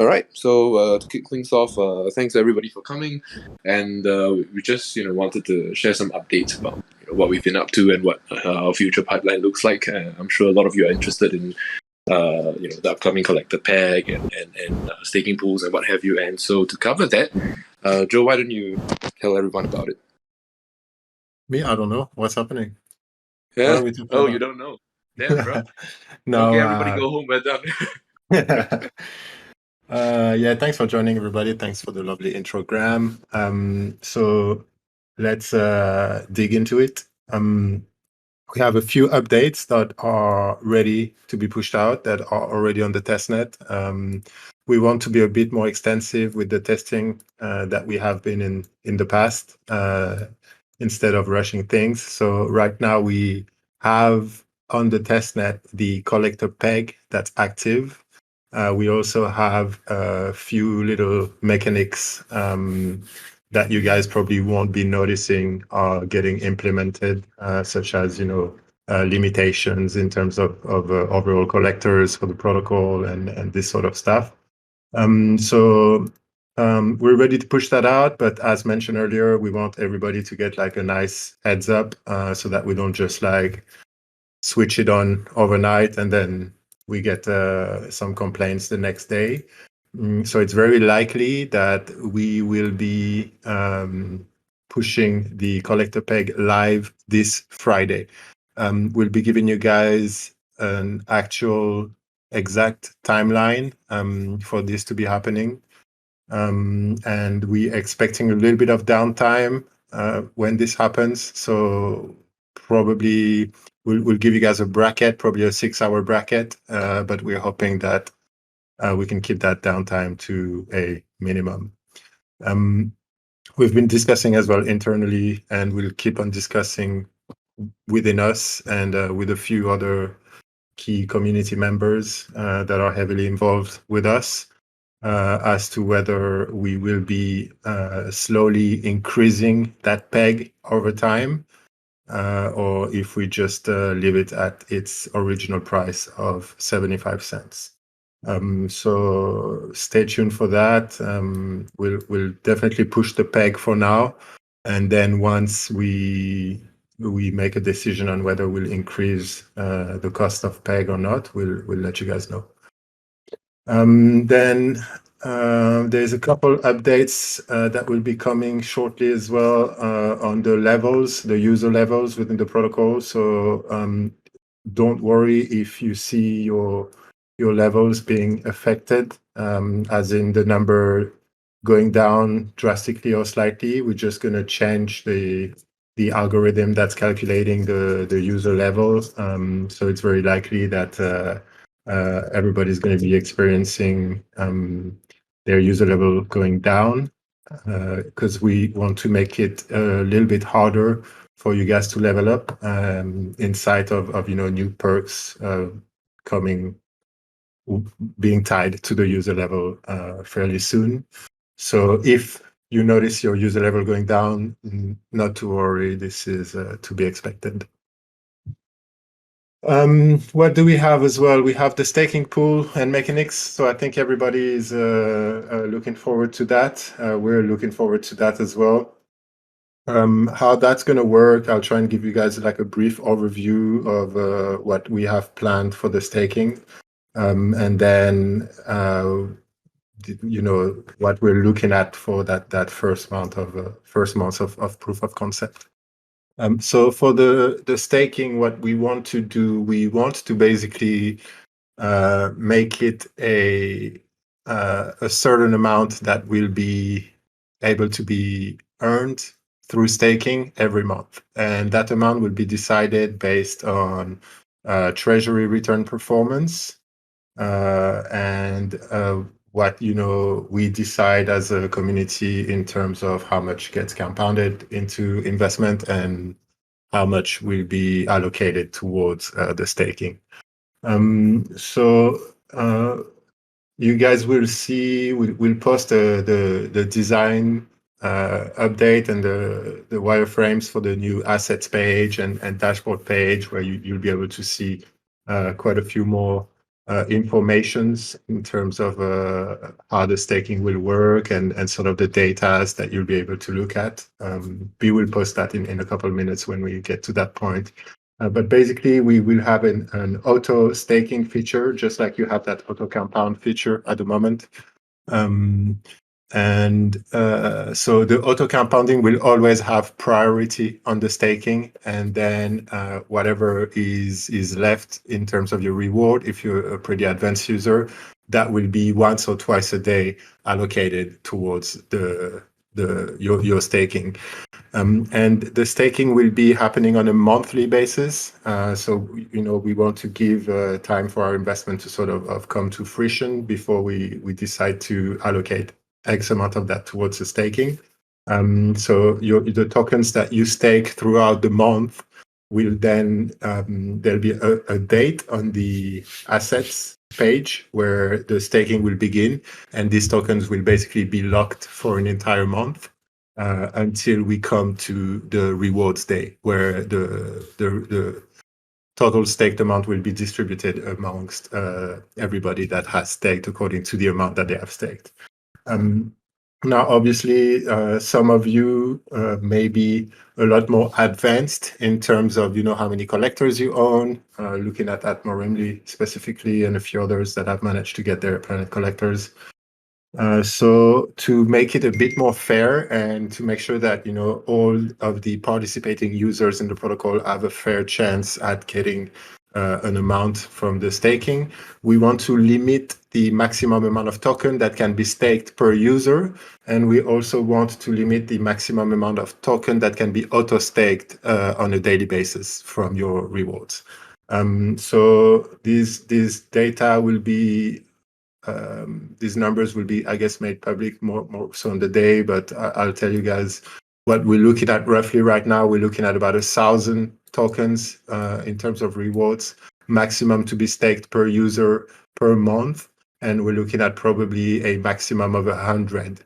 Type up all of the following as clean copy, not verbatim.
All right. So to kick things off, thanks everybody for coming, and we just wanted to share some updates about what we've been up to and what our future pipeline looks like. I'm sure a lot of you are interested in the upcoming collector peg and staking pools and what have you. And so to cover that, Joe, why don't you tell everyone about it? Me, I don't know what's happening. Yeah. What are we talking Oh, about? you don't know? Damn, bro. No. Okay, everybody go home. We're done. Yeah, thanks for joining, everybody. Thanks for the lovely intro, Graham. So let's dig into it. We have a few updates that are ready to be pushed out that are already on the testnet. We want to be a bit more extensive with the testing that we have been in the past instead of rushing things. So right now we have on the testnet the collector peg that's active. We also have a few little mechanics that you guys probably won't be noticing are getting implemented, such as limitations in terms of overall collectors for the protocol and this sort of stuff. We're ready to push that out, but as mentioned earlier, we want everybody to get like a nice heads up so that we don't just like switch it on overnight and then we get some complaints the next day. So it's very likely that we will be pushing the collector peg live this Friday. We'll be giving you guys an actual exact timeline for this to be happening. And we're expecting a little bit of downtime when this happens. So probably we'll give you guys a bracket, probably a 6-hour bracket, but we're hoping that we can keep that downtime to a minimum. We've been discussing as well internally, and we'll keep on discussing within us and with a few other key community members that are heavily involved with us as to whether we will be slowly increasing that peg over time or if we just leave it at its original price of 75 cents. So stay tuned for that. We'll definitely push the peg for now, and then once we make a decision on whether we'll increase the cost of peg or not, we'll let you guys know. Then there's a couple updates that will be coming shortly as well on the levels, the user levels within the protocol. So don't worry if you see your levels being affected, as in the number going down drastically or slightly. We're just going to change the algorithm that's calculating the user level. So it's very likely that everybody's going to be experiencing their user level going down because we want to make it a little bit harder for you guys to level up in sight of new perks being tied to the user level fairly soon. So if you notice your user level going down, not to worry, this is to be expected. What do we have as well? We have the staking pool and mechanics. So I think everybody is looking forward to that. We're looking forward to that as well. How that's going to work, I'll try and give you guys like a brief overview of what we have planned for the staking. And then, what we're looking at for that first month of proof of concept. So for the staking, what we want to do, we want to basically make it a certain amount that will be able to be earned through staking every month, and that amount will be decided based on Treasury return performance and what we decide as a community in terms of how much gets compounded into investment and how much will be allocated towards the staking. So you guys will see, we'll post the design update and the wireframes for the new assets page and dashboard page where you'll be able to see quite a few more informations in terms of how the staking will work and sort of the data that you'll be able to look at. We will post that in a couple of minutes when we get to that point. But basically, we will have an auto staking feature, just like you have that auto compound feature at the moment. So the auto compounding will always have priority on the staking, and then whatever is left in terms of your reward, if you're a pretty advanced user, that will be once or twice a day allocated towards your staking. And the staking will be happening on a monthly basis. So we want to give time for our investment to sort of come to fruition before we decide to allocate X amount of that towards the staking. So the tokens that you stake throughout the month will then there'll be a date on the assets page where the staking will begin, and these tokens will basically be locked for an entire month until we come to the rewards day, where the total staked amount will be distributed amongst everybody that has staked according to the amount that they have staked. Now, obviously, some of you may be a lot more advanced in terms of how many collectors you own, looking at Morimli specifically and a few others that have managed to get their planet collectors. So to make it a bit more fair and to make sure that all of the participating users in the protocol have a fair chance at getting an amount from the staking, we want to limit the maximum amount of token that can be staked per user, and we also want to limit the maximum amount of token that can be auto staked on a daily basis from your rewards. So these data will be these numbers will be, I guess, made public more so on the day, but I'll tell you guys what we're looking at roughly right now. We're looking at about 1,000 tokens in terms of rewards, maximum to be staked per user per month, and we're looking at probably a maximum of 100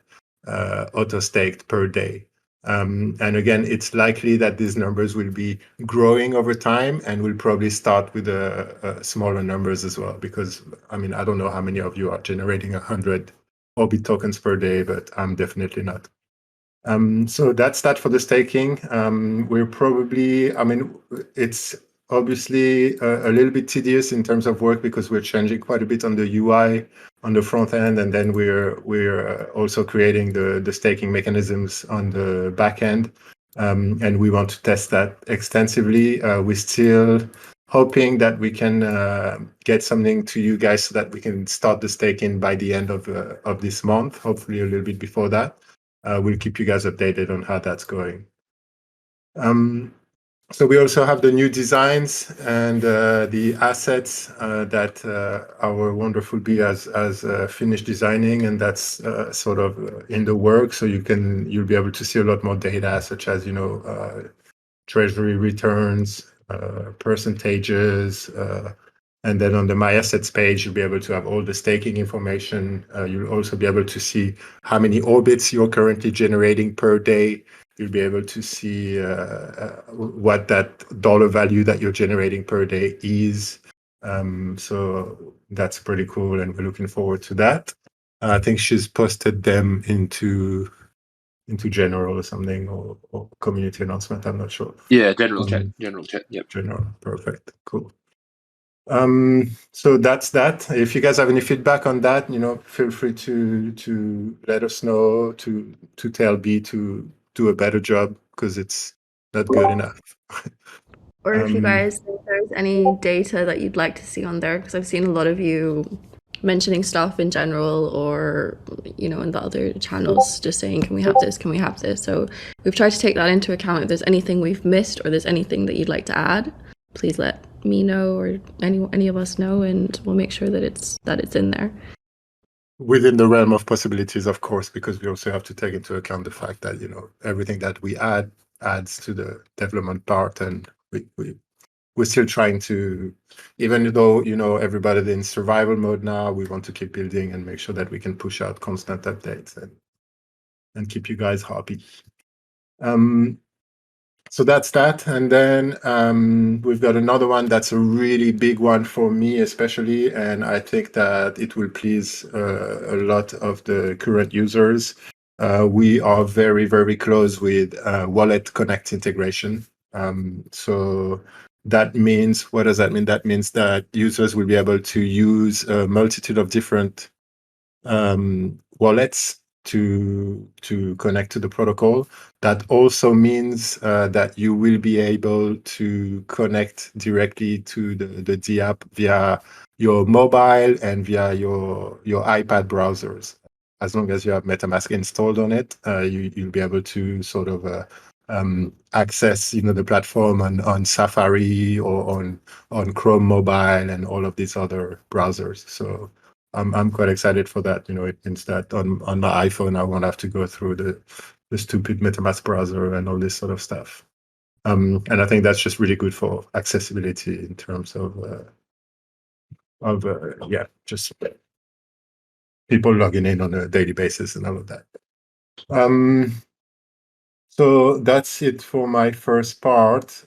auto staked per day. And again, it's likely that these numbers will be growing over time, and we'll probably start with smaller numbers as well, because I don't know how many of you are generating 100 Orbit tokens per day, but I'm definitely not. So that's that for the staking. We're probably, it's obviously a little bit tedious in terms of work because we're changing quite a bit on the UI on the front end, and then we're also creating the staking mechanisms on the back end, and we want to test that extensively. We're still hoping that we can get something to you guys so that we can start the staking by the end of this month, hopefully a little bit before that. We'll keep you guys updated on how that's going. So we also have the new designs and the assets that our wonderful B has finished designing, and that's sort of in the work. So you'll be able to see a lot more data, such as Treasury returns, percentages, and then on the My Assets page, you'll be able to have all the staking information. You'll also be able to see how many orbits you're currently generating per day. You'll be able to see what that dollar value that you're generating per day is. So that's pretty cool, and we're looking forward to that. I think she's posted them into general or something, or community announcement. I'm not sure. Yeah, general chat. Yep. General, perfect, cool. So that's that. If you guys have any feedback on that, feel free to let us know, to tell B to do a better job, because it's not good enough. Or if you guys think there's any data that you'd like to see on there, because I've seen a lot of you mentioning stuff in general, or in the other channels, just saying, can we have this, can we have this? So we've tried to take that into account. If there's anything we've missed, or there's anything that you'd like to add, please let me know, or any of us know, and we'll make sure that it's in there. Within the realm of possibilities, of course, because we also have to take into account the fact that everything that we add adds to the development part, and we're still trying to, even though everybody's in survival mode now, we want to keep building and make sure that we can push out constant updates and keep you guys happy. So that's that. And then we've got another one that's a really big one for me, especially. And I think that it will please a lot of the current users. We are very, very close with Wallet Connect integration. So that means, what does that mean? That means that users will be able to use a multitude of different wallets to connect to the protocol. That also means that you will be able to connect directly to the DApp via your mobile and via your iPad browsers. As long as you have MetaMask installed on it, you'll be able to sort of access the platform on Safari or on Chrome mobile and all of these other browsers. So I'm quite excited for that. It means that on my iPhone I won't have to go through the stupid MetaMask browser and all this sort of stuff. And I think that's just really good for accessibility in terms of just people logging in on a daily basis and all of that. So that's it for my first part.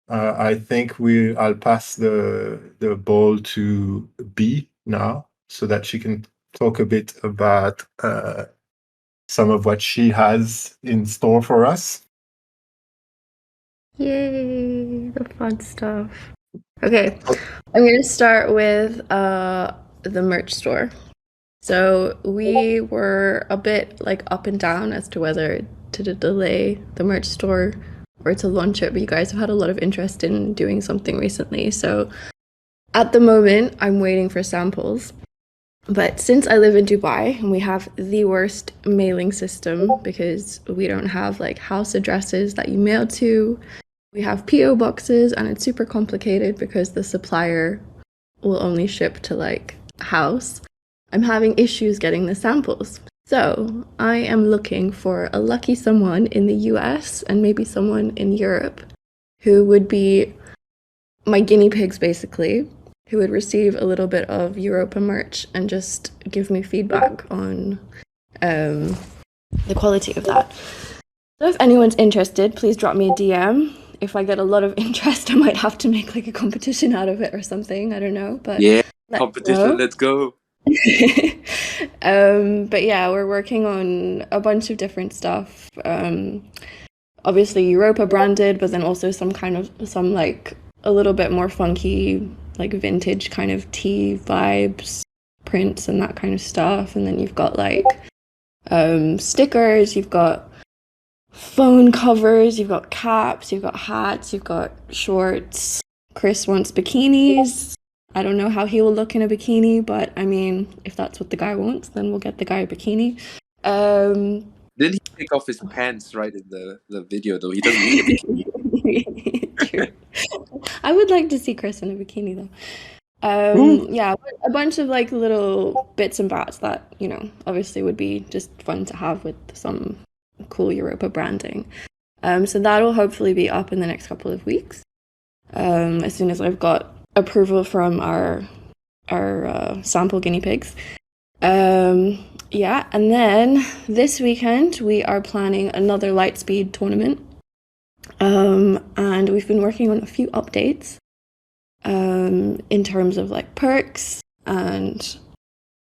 I think I'll pass the ball to B now, so that she can talk a bit about some of what she has in store for us. Yay, the fun stuff. Okay, I'm going to start with the merch store. So we were a bit up and down as to whether to delay the merch store or to launch it, but you guys have had a lot of interest in doing something recently. So at the moment, I'm waiting for samples. But since I live in Dubai and we have the worst mailing system because we don't have house addresses that you mail to, we have PO boxes and it's super complicated because the supplier will only ship to house. I'm having issues getting the samples. So I am looking for a lucky someone in the US and maybe someone in Europe who would be my guinea pigs, basically, who would receive a little bit of Europa merch and just give me feedback on the quality of that. So if anyone's interested, please drop me a DM. If I get a lot of interest, I might have to make a competition out of it or something. I don't know. But yeah, competition, let's go. But yeah, we're working on a bunch of different stuff. Obviously Europa branded, but then also some a little bit more funky, vintage kind of tea vibes, prints and that kind of stuff. And then you've got stickers, you've got phone covers, you've got caps, you've got hats, you've got shorts. Chris wants bikinis. I don't know how he will look in a bikini, but I mean, if that's what the guy wants, then we'll get the guy a bikini. Didn't he take off his pants right in the video, though? He doesn't need a bikini. True. I would like to see Chris in a bikini, though. Yeah, a bunch of little bits and bats that, obviously would be just fun to have with some cool Europa branding. So that'll hopefully be up in the next couple of weeks. As soon as I've got approval from our sample guinea pigs. Yeah, and then this weekend we are planning another Lightspeed tournament. And we've been working on a few updates in terms of perks and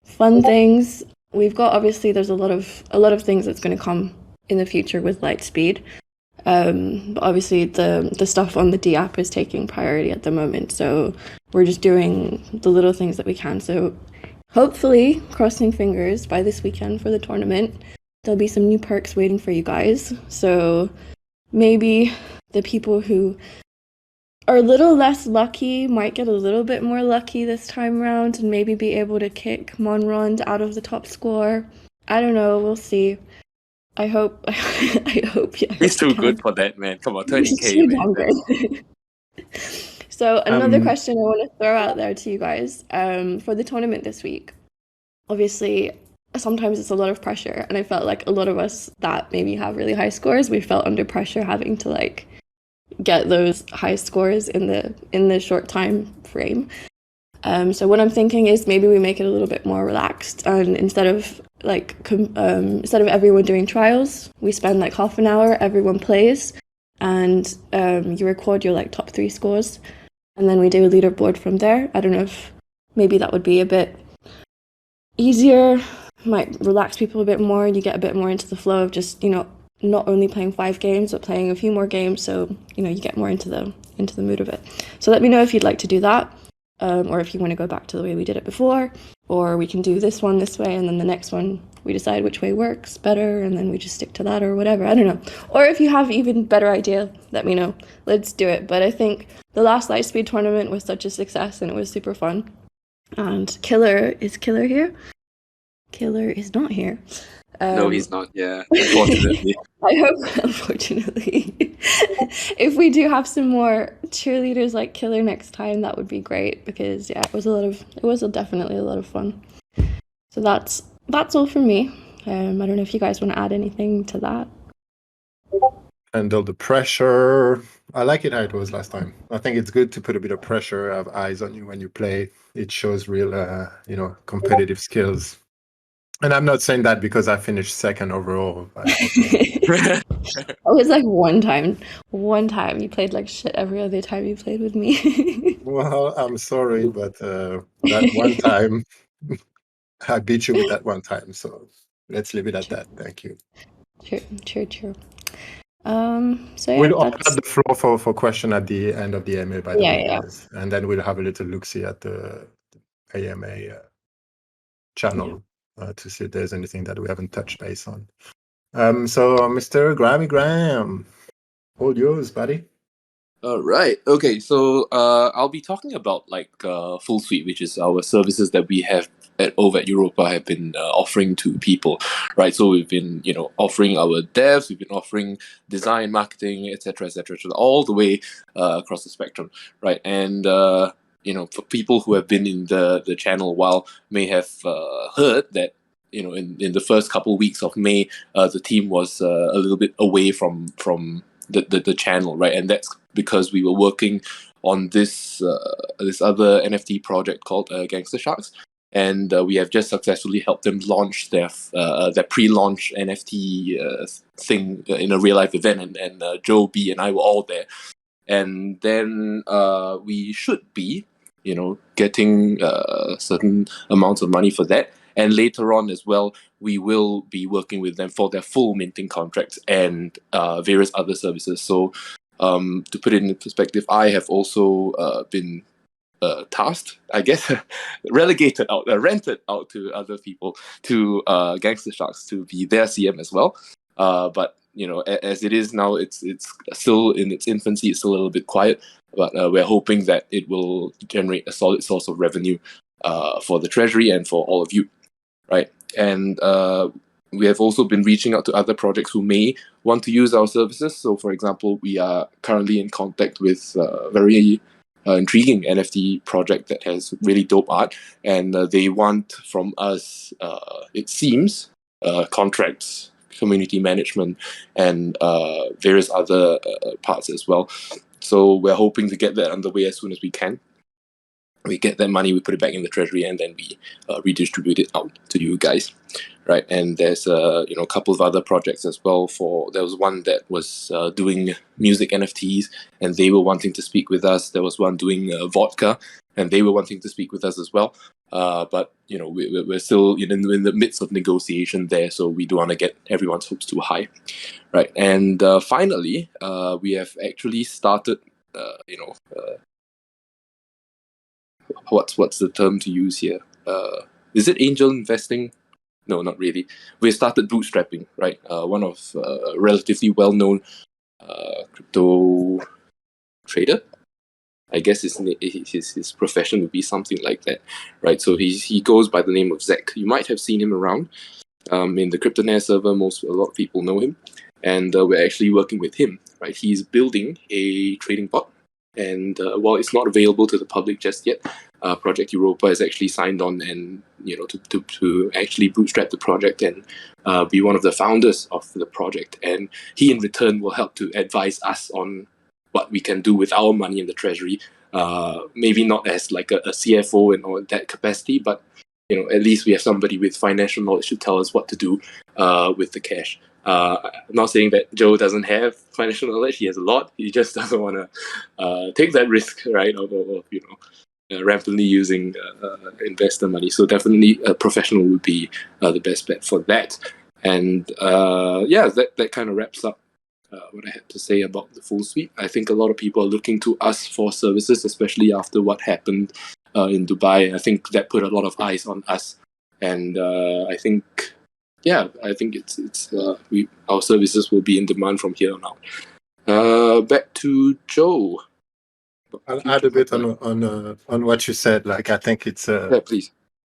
fun things. We've got, obviously there's a lot of things that's going to come in the future with Lightspeed. But obviously the stuff on the D app is taking priority at the moment, so we're just doing the little things that we can. So hopefully, crossing fingers, by this weekend for the tournament, there'll be some new perks waiting for you guys. So maybe the people who are a little less lucky might get a little bit more lucky this time around and maybe be able to kick Monrond out of the top score. I don't know, we'll see. I hope. Yeah. He's too good for that, man. Come on, 20K, man. So another question I want to throw out there to you guys for the tournament this week. Obviously, sometimes it's a lot of pressure, and I felt like a lot of us that maybe have really high scores, we felt under pressure having to get those high scores in the short time frame. So what I'm thinking is maybe we make it a little bit more relaxed, and instead of like instead of everyone doing trials, we spend like half an hour, everyone plays, and you record your like top 3 scores, and then we do a leaderboard from there. I don't know if maybe that would be a bit easier, might relax people a bit more, and you get a bit more into the flow of just, you know, not only playing 5 games but playing a few more games, so you know, you get more into the mood of it. So let me know if you'd like to do that, or if you want to go back to the way we did it before, or we can do this one this way, and then the next one we decide which way works better, and then we just stick to that, or whatever. I don't know. Or if you have even better idea, let me know. Let's do it. But I think the last Lightspeed tournament was such a success, and it was super fun. And Killer here? Killer is not here. No, he's not. Yeah, unfortunately. I hope, unfortunately. If we do have some more cheerleaders like Killer next time, that would be great, because yeah, it was definitely a lot of fun. So that's all from me. I don't know if you guys want to add anything to that. Handle the pressure. I like it how it was last time. I think it's good to put a bit of pressure, have eyes on you when you play. It shows real, competitive skills. And I'm not saying that because I finished second overall. It was like one time you played like shit every other time you played with me. Well, I'm sorry, but that one time, I beat you with that one time. So let's leave it at that. Thank you. True. So yeah, we'll open up the floor for question at the end of the AMA, by the way, guys. And then we'll have a little look-see at the AMA channel to see if there's anything that we haven't touched base on. So Mr. Grammy Graham, all yours, buddy. All right. Okay. So I'll be talking about like Full Suite, which is our services that we have over at Europa have been offering to people, right? So we've been, offering our devs, we've been offering design, marketing, etc., all the way across the spectrum, right? And for people who have been in the channel a while, may have heard that in the first couple of weeks of May, the team was a little bit away from the channel, right? And that's because we were working on this other NFT project called Gangster Sharks, and we have just successfully helped them launch their pre-launch NFT thing in a real life event, and Joe B and I were all there, and then we should be getting certain amounts of money for that. And later on as well, we will be working with them for their full minting contracts and various other services. So to put it in perspective, I have also been tasked, I guess, rented out to other people, to Gangster Sharks, to be their CM as well. But as it is now, it's still in its infancy. It's still a little bit quiet, but we're hoping that it will generate a solid source of revenue for the Treasury and for all of you. Right, and we have also been reaching out to other projects who may want to use our services. So, for example, we are currently in contact with a very intriguing NFT project that has really dope art, and they want from us, it seems, contracts, community management, and various other parts as well. So we're hoping to get that underway as soon as we can. We get that money, we put it back in the Treasury, and then we redistribute it out to you guys, right? And there's a couple of other projects as well. There was one that was doing music NFTs, and they were wanting to speak with us. There was one doing vodka, and they were wanting to speak with us as well. But we're still in the midst of negotiation there, so we don't want to get everyone's hopes too high, right? And finally, we have actually started, what's the term to use here? Is it angel investing? No, not really. We started bootstrapping, right? One of a relatively well-known crypto trader. I guess his profession would be something like that, right? So he goes by the name of Zek. You might have seen him around in the CryptoNair server. A lot of people know him, and we're actually working with him, right? He's building a trading bot. And while it's not available to the public just yet, Project Europa has actually signed on and to actually bootstrap the project and be one of the founders of the project. And he in return will help to advise us on what we can do with our money in the Treasury. Maybe not as like a CFO and all that capacity, but at least we have somebody with financial knowledge to tell us what to do with the cash. I'm not saying that Joe doesn't have financial knowledge. He has a lot. He just doesn't want to take that risk, right? Of rampantly using investor money. So definitely a professional would be the best bet for that. And that kind of wraps up what I had to say about the full suite. I think a lot of people are looking to us for services, especially after what happened in Dubai. I think that put a lot of eyes on us, and I think it's our services will be in demand from here on out. Back to Joe. I'll add a bit on what you said. Like, I think it's please.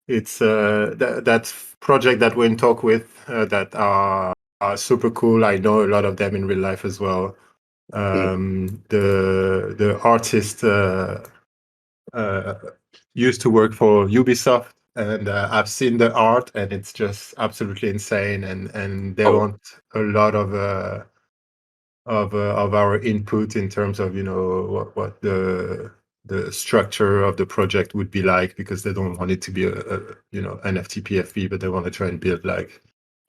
It's that project that we're in talk with that are super cool. I know a lot of them in real life as well. The artist used to work for Ubisoft, and I've seen the art, and it's just absolutely insane. And they want a lot of our input in terms of what the structure of the project would be like, because they don't want it to be a NFT PFP, but they want to try and build like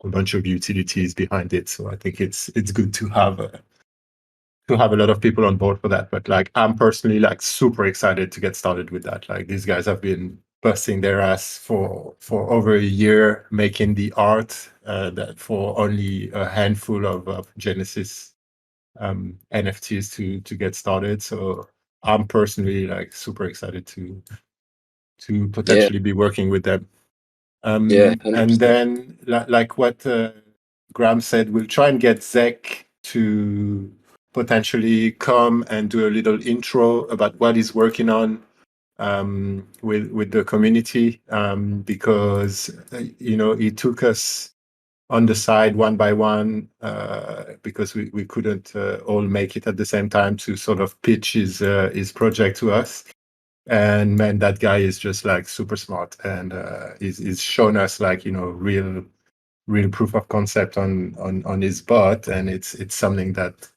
a bunch of utilities behind it. So I think it's good to have a lot of people on board for that. But like, I'm personally like super excited to get started with that. Like, these guys have been busting their ass for over a year making the art that for only a handful of Genesis NFTs to get started. So I'm personally like super excited to potentially be working with them. And then like what Graham said, we'll try and get Zek to potentially come and do a little intro about what he's working on with the community, because it took us on the side one by one, because we couldn't all make it at the same time to sort of pitch his project to us. And man, that guy is just like super smart, and he's shown us like real proof of concept on his bot, and it's something that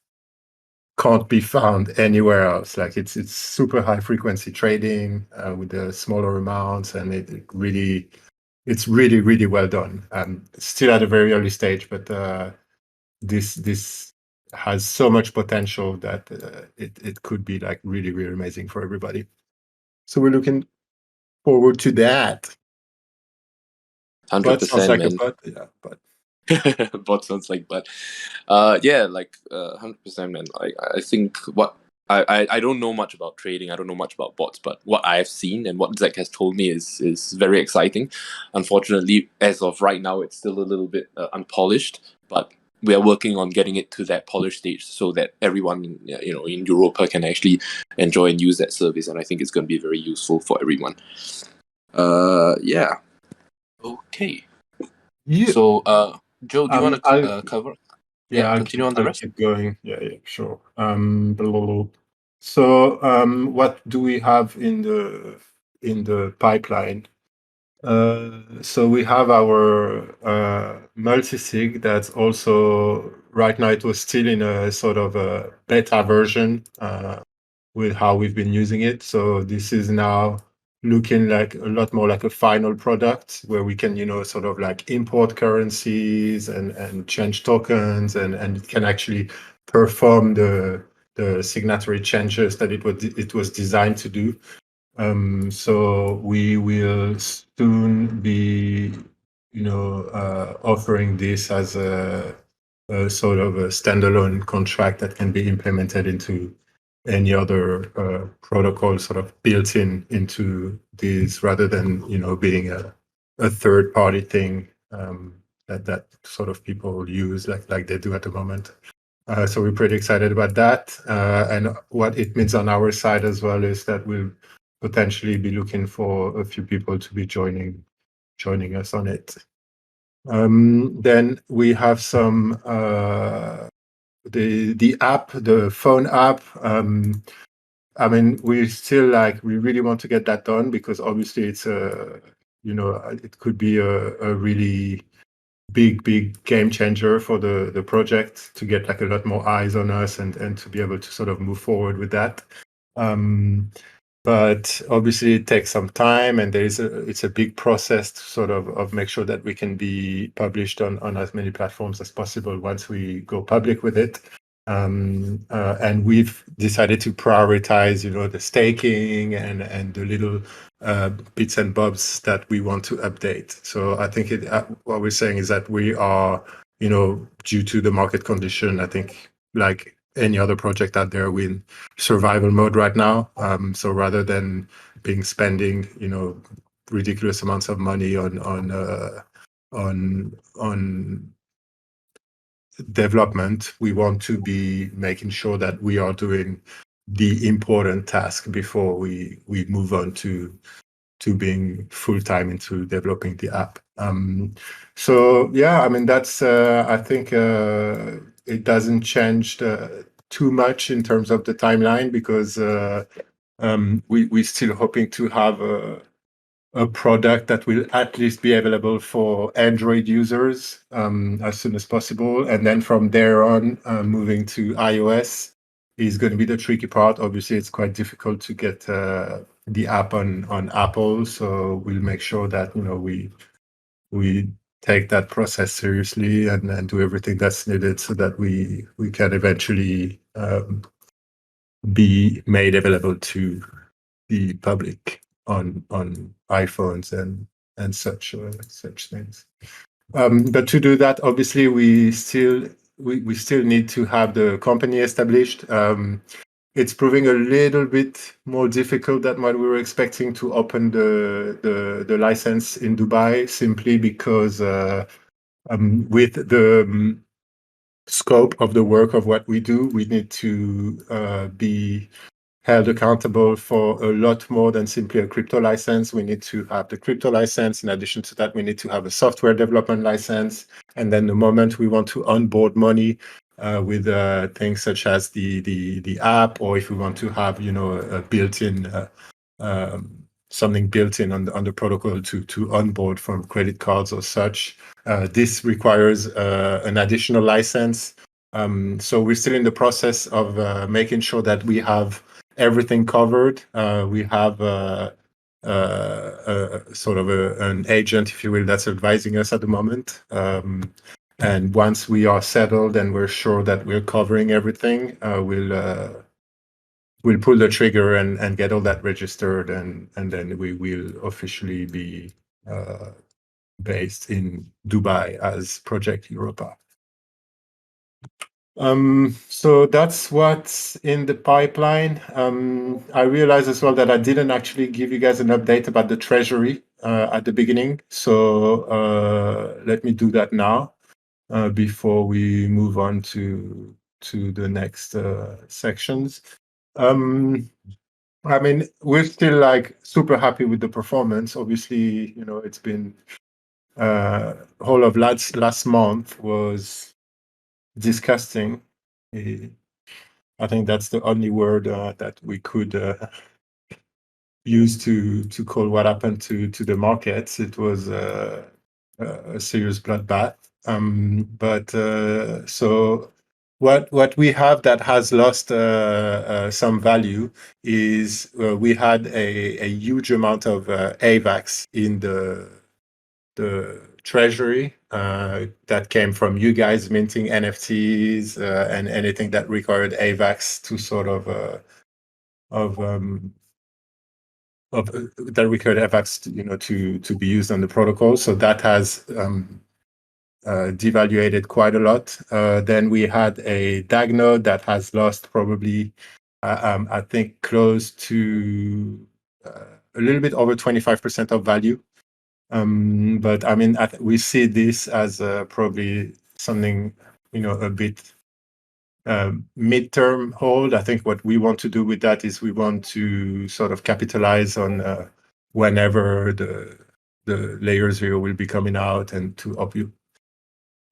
can't be found anywhere else. Like, it's super high frequency trading with the smaller amounts, and it's really, really well done. Still at a very early stage, but this has so much potential that it could be like really, really amazing for everybody. So we're looking forward to that. 100%, sounds like man. A butt, yeah, but bot sounds like but 100%, man. I think what I don't know much about trading. I don't know much about bots, but what I've seen and what Zach has told me is very exciting. Unfortunately, as of right now, it's still a little bit unpolished, but we are working on getting it to that polished stage so that everyone in Europa can actually enjoy and use that service, and I think it's going to be very useful for everyone. Okay. Yeah. So Joe, do you want to cover? Yeah, continue on the rest. Keep going. Yeah, sure. So what do we have in the pipeline? So we have our Multisig that's also, right now it was still in a sort of a beta version with how we've been using it. So this is now looking like a lot more like a final product where we can, sort of like import currencies and change tokens, and it can actually perform the signatory changes that it was designed to do. So we will soon be, offering this as a sort of a standalone contract that can be implemented into any other protocol sort of built into these, rather than being a third party thing that sort of people use like they do at the moment. So we're pretty excited about that, and what it means on our side as well is that we'll potentially be looking for a few people to be joining us on it. Then we have some the app, the phone app. I mean, we really want to get that done, because obviously it's it could be a really big game changer for the project, to get like a lot more eyes on us and to be able to sort of move forward with that. but obviously it takes some time, and it's a big process to sort of make sure that we can be published on as many platforms as possible once we go public with it. And we've decided to prioritize, the staking and the little bits and bobs that we want to update. So I think what we're saying is that we are, due to the market condition, I think like any other project out there, we're in survival mode right now. So rather than spending, ridiculous amounts of money on development, we want to be making sure that we are doing the important task before we move on to being full-time into developing the app. So yeah, I mean, that's I think it doesn't change too much in terms of the timeline, because we're still hoping to have a product that will at least be available for Android users as soon as possible. And then from there on, moving to iOS is going to be the tricky part. Obviously, it's quite difficult to get the app on Apple. So we'll make sure that, we take that process seriously and do everything that's needed so that we can eventually be made available to the public on iPhones and such things. But to do that, obviously, we still need to have the company established. It's proving a little bit more difficult than what we were expecting to open the license in Dubai, simply because with the scope of the work of what we do, we need to be held accountable for a lot more than simply a crypto license. We need to have the crypto license. In addition to that, we need to have a software development license. And then the moment we want to onboard money with things such as the app, or if we want to have, a built-in something built in on the protocol to onboard from credit cards or such, this requires an additional license. So we're still in the process of making sure that we have everything covered. We have sort of an agent, if you will, that's advising us at the moment. And once we are settled and we're sure that we're covering everything, we'll pull the trigger and get all that registered, and then we will officially be based in Dubai as Project Europa. So that's what's in the pipeline. I realize as well that I didn't actually give you guys an update about the Treasury at the beginning. So let me do that now before we move on to the next sections. I mean, we're still super happy with the performance. Obviously, it's been whole of last month was disgusting. I think that's the only word that we could use to call what happened to the markets. It was a serious bloodbath. But so what we have that has lost some value is we had a huge amount of AVAX in the Treasury that came from you guys minting NFTs and anything that required AVAX to sort of that required AVAX, to be used on the protocol. So that has devaluated quite a lot. Then we had a DAG node that has lost probably, I think, close to a little bit over 25% of value. But I mean, we see this as probably something, a bit midterm hold. I think what we want to do with that is we want to sort of capitalize on whenever the layer 0 will be coming out, and to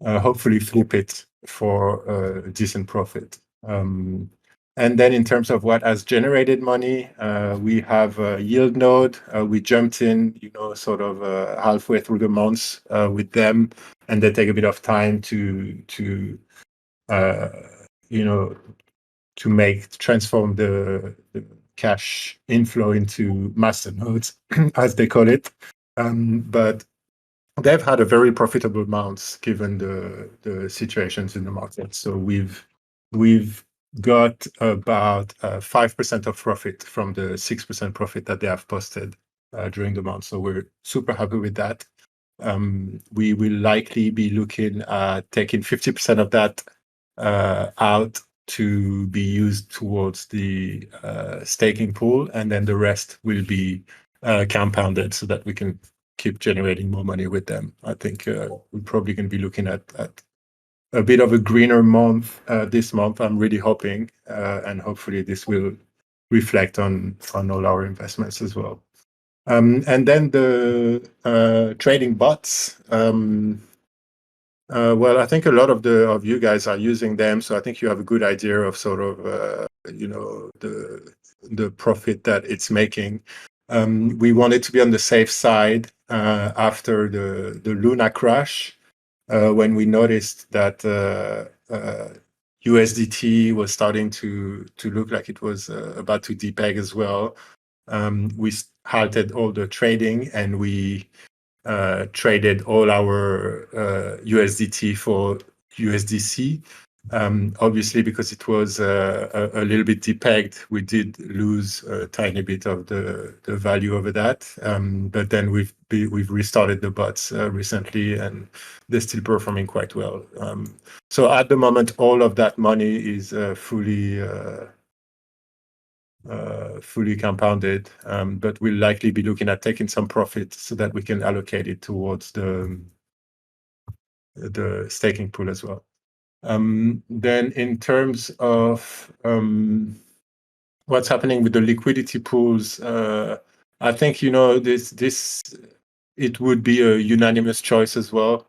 hopefully flip it for a decent profit. And then in terms of what has generated money, we have a yield node. We jumped in, sort of halfway through the months with them, and they take a bit of time to transform the cash inflow into masternodes, as they call it. But they've had a very profitable month given the situations in the market. So we've got about 5% of profit from the 6% profit that they have posted during the month. So we're super happy with that. We will likely be looking at taking 50% of that out to be used towards the staking pool, and then the rest will be compounded so that we can keep generating more money with them. I think we're probably going to be looking at a bit of a greener month this month. I'm really hoping, and hopefully this will reflect on all our investments as well. And then the trading bots. Well, I think a lot of you guys are using them, so I think you have a good idea of sort of the profit that it's making. We wanted to be on the safe side after the Luna crash, when we noticed that USDT was starting to look like it was about to depeg as well. We halted all the trading, and we traded all our USDT for USDC. Obviously, because it was a little bit depegged, we did lose a tiny bit of the value over that. But then we've restarted the bots recently, and they're still performing quite well. So at the moment, all of that money is fully compounded, but we'll likely be looking at taking some profit so that we can allocate it towards the staking pool as well. Then in terms of what's happening with the liquidity pools, I think this it would be a unanimous choice as well,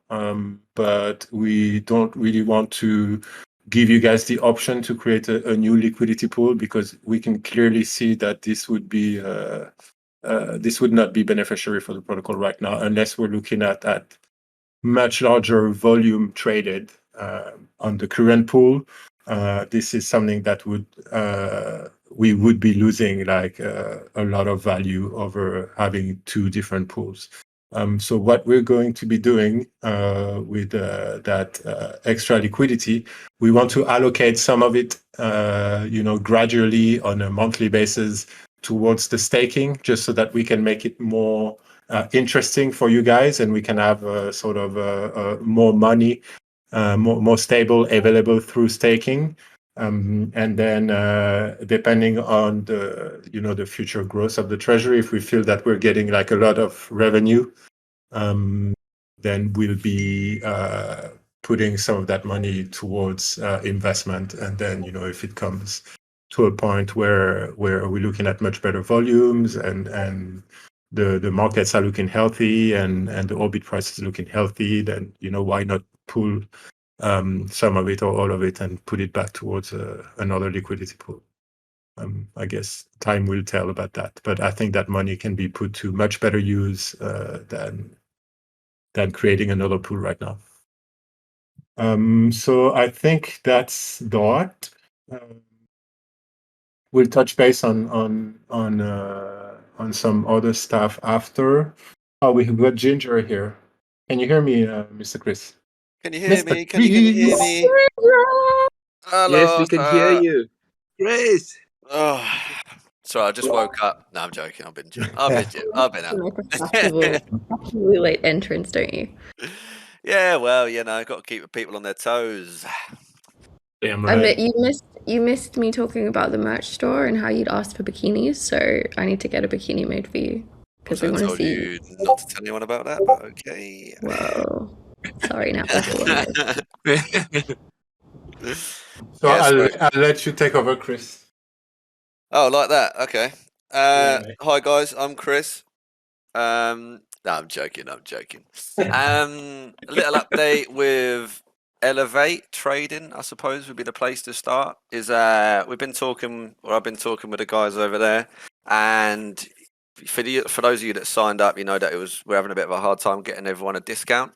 but we don't really want to give you guys the option to create a new liquidity pool, because we can clearly see that this would not be beneficiary for the protocol right now, unless we're looking at much larger volume traded on the current pool. This is something that we would be losing like a lot of value over having two different pools. So what we're going to be doing with that extra liquidity, we want to allocate some of it, gradually on a monthly basis towards the staking, just so that we can make it more interesting for you guys, and we can have sort of more money, more stable available through staking. And then depending on the future growth of the treasury, if we feel that we're getting like a lot of revenue, then we'll be putting some of that money towards investment. And then if it comes to a point where we're looking at much better volumes, and the markets are looking healthy, and the Orbit price is looking healthy, then why not pull some of it or all of it and put it back towards another liquidity pool. I guess time will tell about that, but I think that money can be put to much better use than creating another pool right now. So I think that's that. We'll touch base on some other stuff after. Oh, we've got Ginger here. Can you hear me, Mr. Chris? Can you hear me? Can you hear me? Hello, Yes, we can hear you. Grace. Oh, sorry, I just woke up. No, I'm joking. I've been out. Really late entrance, don't you? Yeah, well, got to keep the people on their toes. Damn right. You missed me talking about the merch store and how you'd asked for bikinis, so I need to get a bikini made for you because we want to see you not to tell anyone about that, but okay. Whoa, sorry now. So I'll let you take over, Chris. Oh, like that. Okay. Yeah. Hi guys, I'm Chris. No, I'm joking. A little update with Elevate Trading, I suppose, would be the place to start. I've been talking with the guys over there, and for those of you that signed up, that we're having a bit of a hard time getting everyone a discount.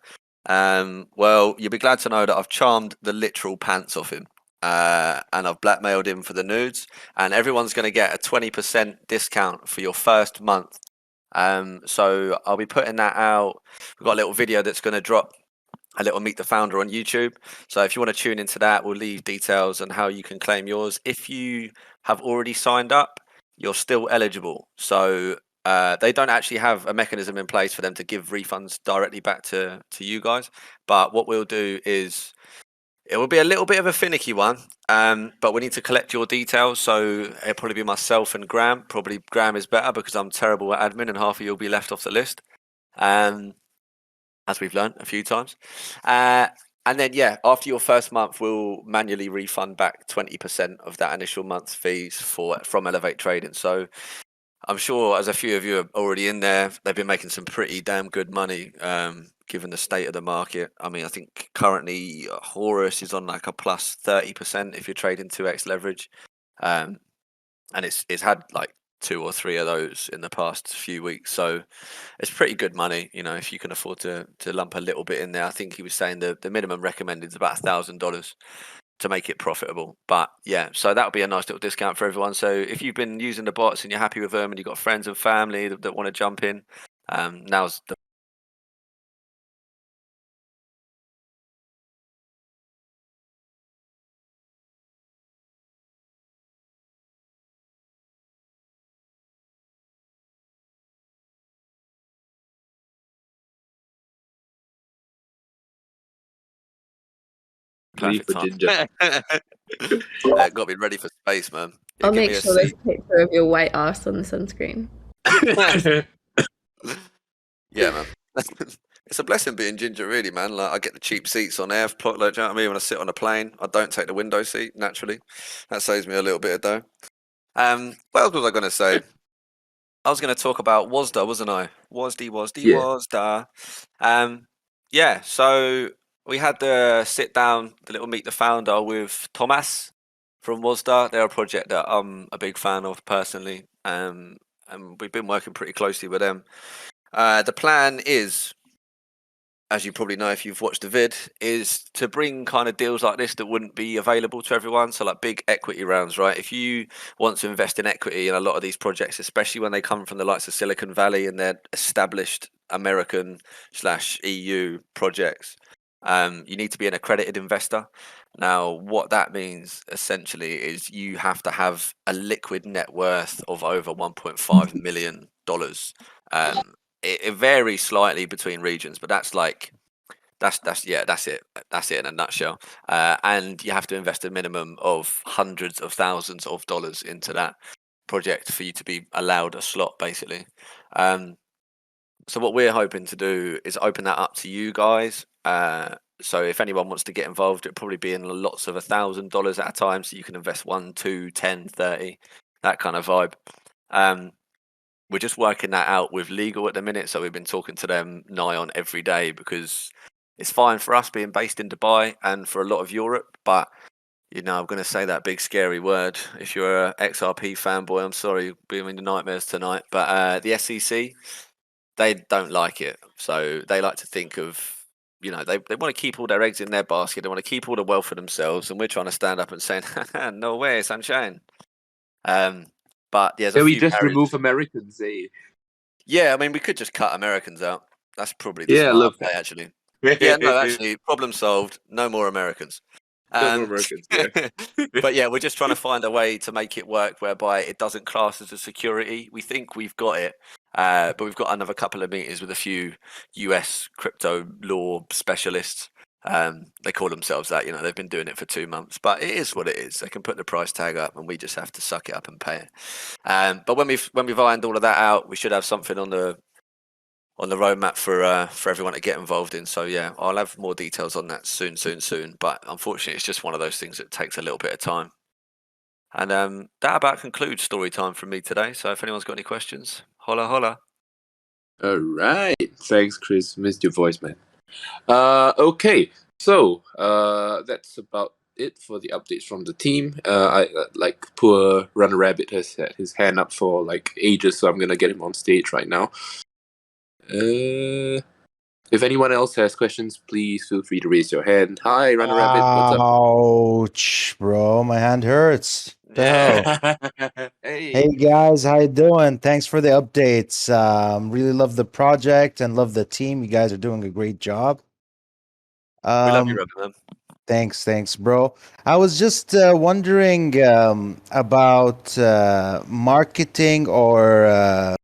Well, you'll be glad to know that I've charmed the literal pants off him. and I've blackmailed him for the nudes, and everyone's going to get a 20% discount for your first month. So I'll be putting that out. We've got a little video that's going to drop, a little Meet the Founder on YouTube. So if you want to tune into that, we'll leave details on how you can claim yours. If you have already signed up, you're still eligible. So they don't actually have a mechanism in place for them to give refunds directly back to you guys. But what we'll do is, it will be a little bit of a finicky one, but we need to collect your details. So it'll probably be myself and Graham. Probably Graham is better because I'm terrible at admin and half of you will be left off the list. As we've learned a few times. And then, yeah, after your first month, we'll manually refund back 20% of that initial month's fees from Elevate Trading. So I'm sure, as a few of you are already in there, they've been making some pretty damn good money, given the state of the market. I mean, I think currently Horus is on like a plus 30% if you're trading 2x leverage. And it's had like 2 or 3 of those in the past few weeks, so it's pretty good money, you know, if you can afford to lump a little bit in there. I think he was saying the minimum recommended is about $1,000 to make it profitable. But yeah, so that'll be a nice little discount for everyone. So if you've been using the bots and you're happy with them and you've got friends and family that want to jump in, now's the Leave perfect for time. Ginger. Got to be ready for space, man. I'll Give make me a sure there's seat. a picture of your white ass on the sunscreen. Yeah, man. It's a blessing being ginger, really, man. Like, I get the cheap seats on air, like, do you know what I mean? When I sit on a plane, I don't take the window seat naturally. That saves me a little bit of dough. What else was I going to say? I was going to talk about Wozdart, wasn't I? Yeah. Wozdart. Yeah. So we had the sit down, the little Meet the Founder with Thomas from Wozdart. They're a project that I'm a big fan of personally, and we've been working pretty closely with them. The plan is, as you probably know if you've watched the vid, is to bring kind of deals like this that wouldn't be available to everyone. So like big equity rounds, right? If you want to invest in equity in a lot of these projects, especially when they come from the likes of Silicon Valley and they're established American/EU projects, you need to be an accredited investor. Now, what that means essentially is you have to have a liquid net worth of over $1.5 million. It varies slightly between regions, but that's it. That's it in a nutshell. And you have to invest a minimum of hundreds of thousands of dollars into that project for you to be allowed a slot, basically. So what we're hoping to do is open that up to you guys. So if anyone wants to get involved, it'll probably be in lots of $1,000 at a time, so you can invest 1, 2, 10, 30, that kind of vibe. We're just working that out with legal at the minute, so we've been talking to them nigh on every day, because it's fine for us being based in Dubai and for a lot of Europe, but you know, I'm going to say that big scary word. If you're a XRP fanboy, I'm sorry, being in the nightmares tonight, but the SEC, they don't like it. So they like to think of, you know, they want to keep all their eggs in their basket. They want to keep all the wealth for themselves, and we're trying to stand up and saying, no way, sunshine. But there's a Yeah, we few just barriers. remove Americans, eh? Yeah, I mean, we could just cut Americans out. That's probably the Yeah, I smarter love play, that. actually. Yeah, no, actually, problem solved. No more Americans. No more Americans, yeah. But yeah, we're just trying to find a way to make it work whereby it doesn't class as a security. We think we've got it, but we've got another couple of meetings with a few US crypto law specialists. They call themselves that, you know, they've been doing it for 2 months, but it is what it is. They can put the price tag up and we just have to suck it up and pay it. But when we've ironed all of that out, we should have something on the roadmap for everyone to get involved in. So yeah, I'll have more details on that soon. But unfortunately, it's just one of those things that takes a little bit of time. And that about concludes story time from me today. So if anyone's got any questions, holla holla. All right. Thanks, Chris. Missed your voice, man. Okay. So that's about it for the updates from the team. I like poor Runner Rabbit has had his hand up for like ages, so I'm gonna get him on stage right now. If anyone else has questions, please feel free to raise your hand. Hi, Runner Rabbit. What's up? Ouch, bro. My hand hurts. The hell? Hey. Hey guys, how you doing? Thanks for the updates. Really love the project and love the team. You guys are doing a great job. We love you, Um, Rabbit Man. thanks, bro. I was just wondering about marketing or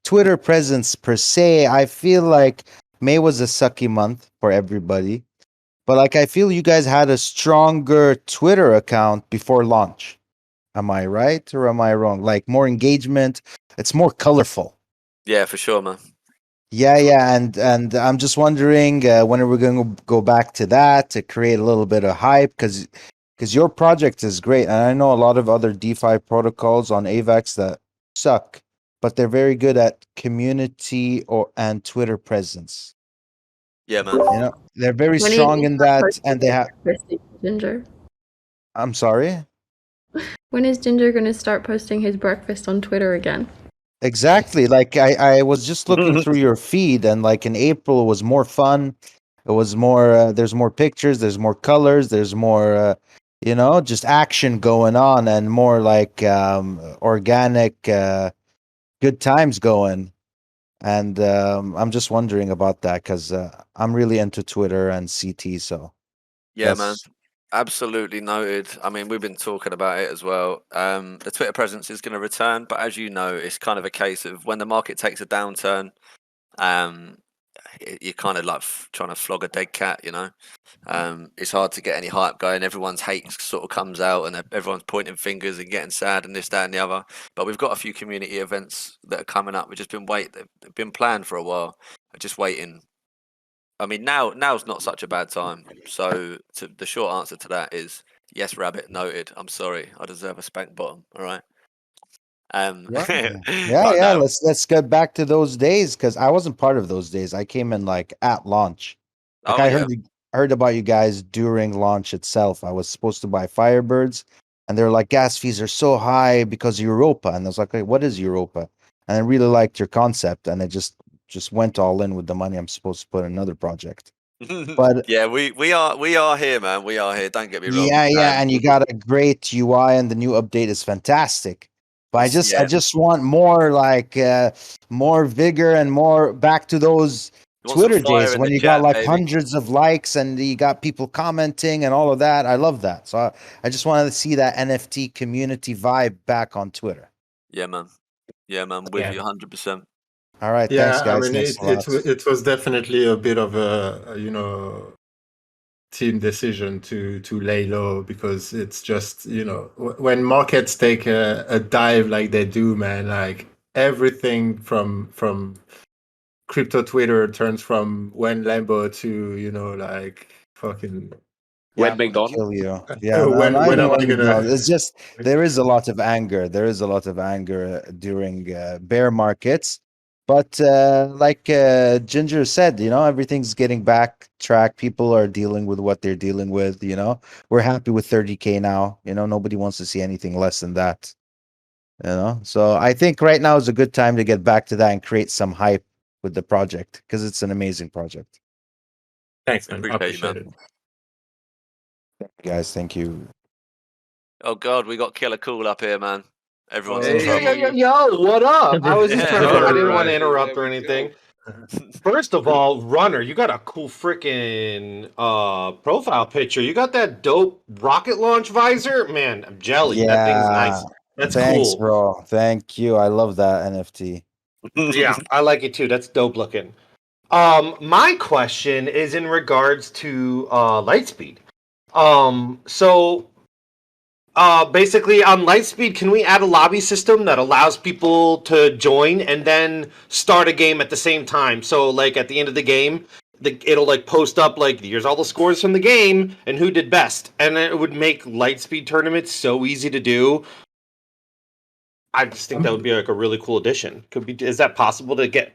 Twitter presence per se. I feel like May was a sucky month for everybody, but like I feel you guys had a stronger Twitter account before launch. Am I right or am I wrong? Like more engagement, it's more colorful. Yeah, for sure, man. Yeah, and I'm just wondering when are we going to go back to that to create a little bit of hype because your project is great, and I know a lot of other DeFi protocols on AVAX that suck, but they're very good at community or and Twitter presence. Yeah, man. You know, they're very When are you strong gonna in start that, posting and they have. breakfast, Ginger? I'm sorry. When is Ginger gonna start posting his breakfast on Twitter again? Exactly. Like I was just looking through your feed, and like in April it was more fun. It was more. There's more pictures. There's more colors. There's more. Just action going on, and more like organic, good times going. And I'm just wondering about that because I'm really into Twitter and CT. So Yeah, man. that's Absolutely noted. I mean, we've been talking about it as well. The Twitter presence is going to return, but as you know, it's kind of a case of when the market takes a downturn, um, you're kind of like trying to flog a dead cat, you know. It's hard to get any hype going. Everyone's hate sort of comes out, and everyone's pointing fingers and getting sad and this, that, and the other. But we've got a few community events that are coming up. We've just been they've been planned for a while. We're just waiting. I mean, now's not such a bad time. So the short answer to that is yes, Rabbit. Noted. I'm sorry. I deserve a spank bottom. All right. yeah, But yeah. no. Let's get back to those days because I wasn't part of those days. I came in like at launch. Like Oh I yeah. heard about you guys during launch itself. I was supposed to buy Firebirds, and they're like gas fees are so high because of Europa, and I was like, "Wait, what is Europa?" And I really liked your concept, and I just went all in with the money I'm supposed to put in another project. But Yeah, we are here, man. We are here. Don't get me wrong. yeah, and you got a great UI, and the new update is fantastic. But I Yeah. just want more like more vigor and more back to those You want some Twitter fire days in when the you got chat, like baby. hundreds of likes and you got people commenting and all of that. I love that. So I just wanted to see that NFT community vibe back on Twitter. Yeah, man. Yeah, man. With you 100%. All right, thanks Yeah, I guys. mean, Thanks it a it lot. wa- it was definitely a bit of a team decision to lay low because it's just when markets take a dive like they do, man, like everything from crypto Twitter turns from when Lambo to like fucking Yeah, When I'm gonna McDonald. kill you. Yeah, no, not when even am I when McDonald's. gonna It's just there is a lot of anger. There is a lot of anger during bear markets. But like Ginger said, everything's getting back track. People are dealing with what they're dealing with. We're happy with 30K now. Nobody wants to see anything less than that. So I think right now is a good time to get back to that and create some hype with the project because it's an amazing project. Thanks, man. I Appreciate you, appreciate man. it. Guys, thank you. Oh God, we got Killer Cool up here, man. Everyone's in Hey. trouble. Yo, what up? I was just Yeah. trying to. I didn't All want to right, interrupt there or we anything. go. First of all, Runner, you got a cool freaking profile picture. You got that dope rocket launch visor, man. I'm jelly. That thing's Yeah. nice. That's Thanks, cool. bro. Thank you. I love that NFT. Yeah, I like it too. That's dope looking. My question is in regards to Lightspeed. So basically, on Lightspeed, can we add a lobby system that allows people to join and then start a game at the same time? So, like at the end of the game, it'll like post up like here's all the scores from the game and who did best, and it would make Lightspeed tournaments so easy to do. I just think that would be like a really cool addition. Is that possible to get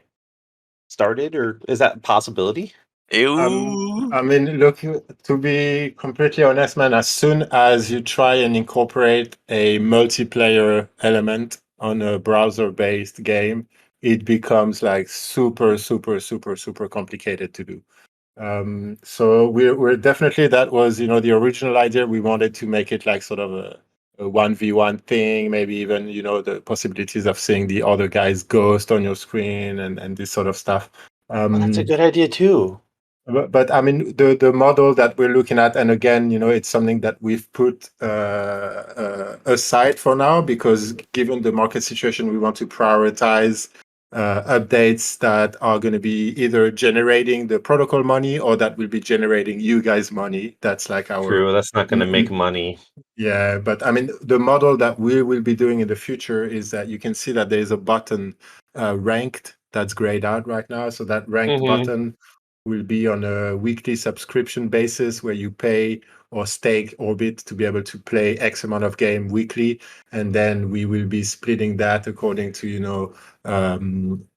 started, or is that a possibility? Ew. I mean, look, to be completely honest, man, as soon as you try and incorporate a multiplayer element on a browser-based game, it becomes like super complicated to do. So we're definitely, that was, you know, the original idea. We wanted to make it like sort of a 1v1 thing, maybe even, you know, the possibilities of seeing the other guy's ghost on your screen and this sort of stuff. That's a good idea too. But I mean, the model that we're looking at, and again, you know, it's something that we've put aside for now, because given the market situation, we want to prioritize updates that are going to be either generating the protocol money or that will be generating you guys money. That's like our True, that's not going to make money. Yeah, but I mean, the model that we will be doing in the future is that you can see that there is a button ranked that's grayed out right now. So that ranked button will be on a weekly subscription basis where you pay or stake Orbit to be able to play X amount of game weekly. And then we will be splitting that according to, you know,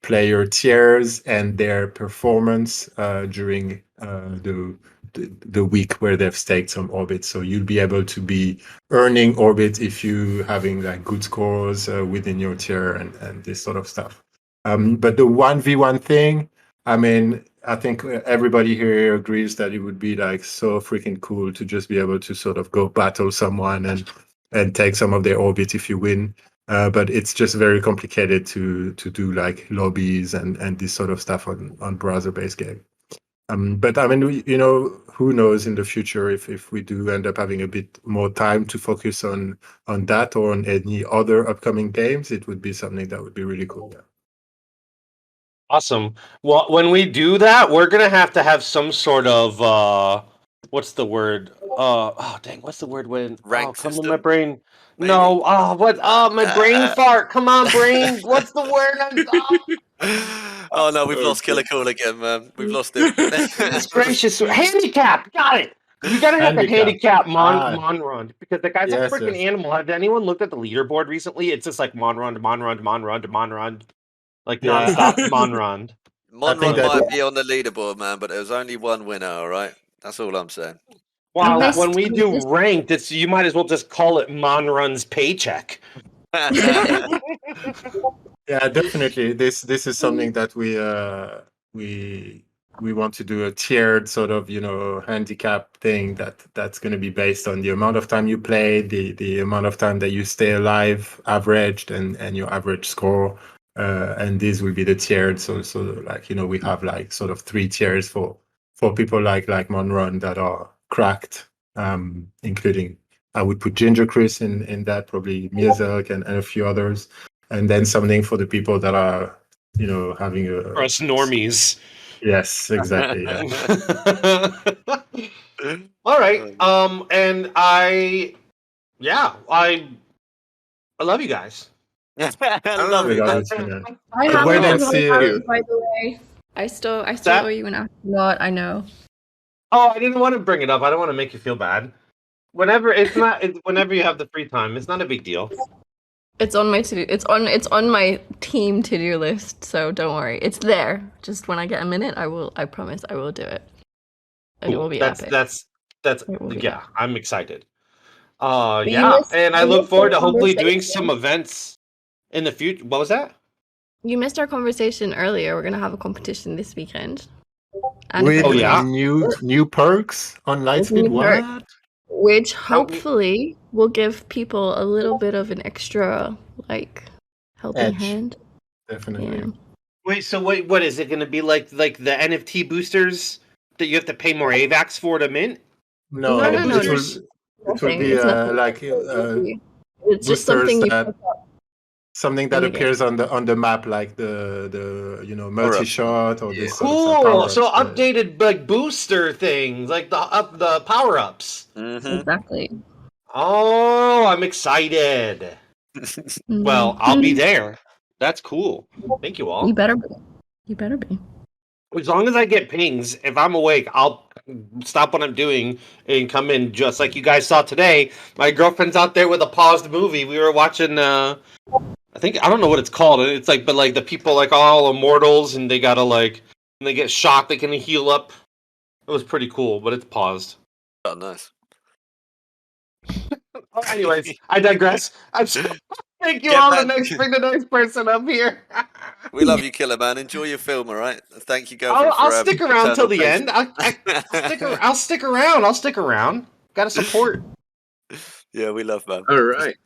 player tiers and their performance during the week where they've staked some Orbit. So you'll be able to be earning Orbit if you having like good scores within your tier and this sort of stuff. But the 1v1 thing, I mean, I think everybody here agrees that it would be like so freaking cool to just be able to sort of go battle someone and take some of their Orbit if you win. But it's just very complicated to do like lobbies and this sort of stuff on browser-based game. But I mean, you know, who knows in the future if we do end up having a bit more time to focus on that or on any other upcoming games, it would be something that would be really cool. Yeah. Awesome. Well, when we do that, we're gonna have to have some sort of what's the word? Oh dang, what's the word when Rank come to system, my brain? maybe? No, what my brain fart. Come on, brain. What's the word? Oh no, we've lost Okay. Killer Cool again, man. We've lost him. Goodness gracious. Handicap. Got it. We gotta have the handicap Monrond because the guy's a freaking animal. Have anyone looked at the leaderboard recently? It's just like Monrond, like nonstop Monrond. Monrond might be on the leaderboard, man, but there's only one winner, all right? That's all I'm saying. Well, when we do ranked, it's you might as well just call it Monrun's paycheck. Yeah, definitely. This is something that we want to do, a tiered sort of, you know, handicap thing that's going to be based on the amount of time you play, the amount of time that you stay alive, averaged, and your average score. And these will be the tiered. So like, you know, we have like sort of 3 tiers for people like Monron that are cracked, including I would put Ginger Chris in that, probably Mirzak and a few others. And then something for the people that are, you know, having a... For us normies. Yes, exactly. Yeah. All right. And I love you guys. I love you. I have wait and to see. by the way. I still That- owe you an astronaut. I know. Oh, I didn't want to bring it up. I don't want to make you feel bad. Whenever whenever you have the free time, it's not a big deal. It's on my to-do. It's on my team to-do list. So don't worry. It's there. Just when I get a minute, I promise I will do it. And it will be epic. That's epic. I'm excited. But And I look forward to hopefully doing conversation. some events in the future. What was that? You missed our conversation earlier. We're gonna have a competition this weekend. And With yeah? new perks on Lightspeed. What? Which hopefully will give people a little bit of an extra like helping Edge. hand. Definitely. Yeah. Wait, so what is it going to be like the NFT boosters that you have to pay more AVAX for to mint? No, Kind of no. boosters? It will be It's nothing. like It's just something you pick up. something that appears on the map, like the you know, multi-shot or this sort of stuff. Cool. So updated like booster things, like the power ups. Exactly. Oh, I'm excited. Well, I'll be there. That's cool. Thank you all. You better be. You better be. As long as I get pings, if I'm awake, I'll stop what I'm doing and come in. Just like you guys saw today, my girlfriend's out there with a paused movie. We were watching. I don't know what it's called. It's like, but like the people like all immortals, and they gotta like, when they get shot, they can heal up. It was pretty cool, but it's paused. Oh, nice. Anyways, I digress. I'm sorry. Thank you, Get all the back. next bring the next person up here. We love you, Killer Man. Enjoy your film, all right? Thank you, I'll, girlfriend, I'll for stick around till eternal the end. patience. I'll stick around. I'll stick around. Gotta support. Yeah, we love man. All right.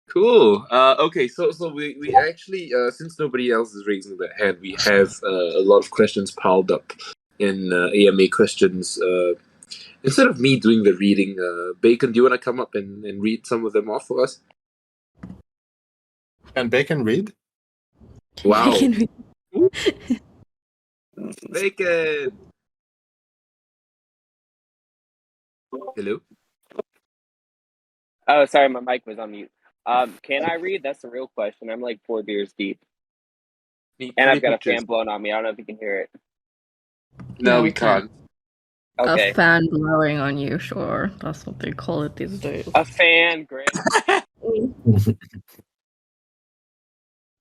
Cool. Okay, so we actually since nobody else is raising their hand, we have a lot of questions piled up in AMA questions. Instead of me doing the reading, Bacon, do you want to come up and read some of them off for us? Can Bacon read? Wow, I can read. Bacon. Hello. Oh, sorry, my mic was on mute. Can I read? That's the real question. I'm like 4 beers deep, and I've got a fan blowing on me. I don't know if you can hear it. No, Yeah, we we can. can't. Okay, A fan blowing on you, sure. That's what they call it these days. a fan, great.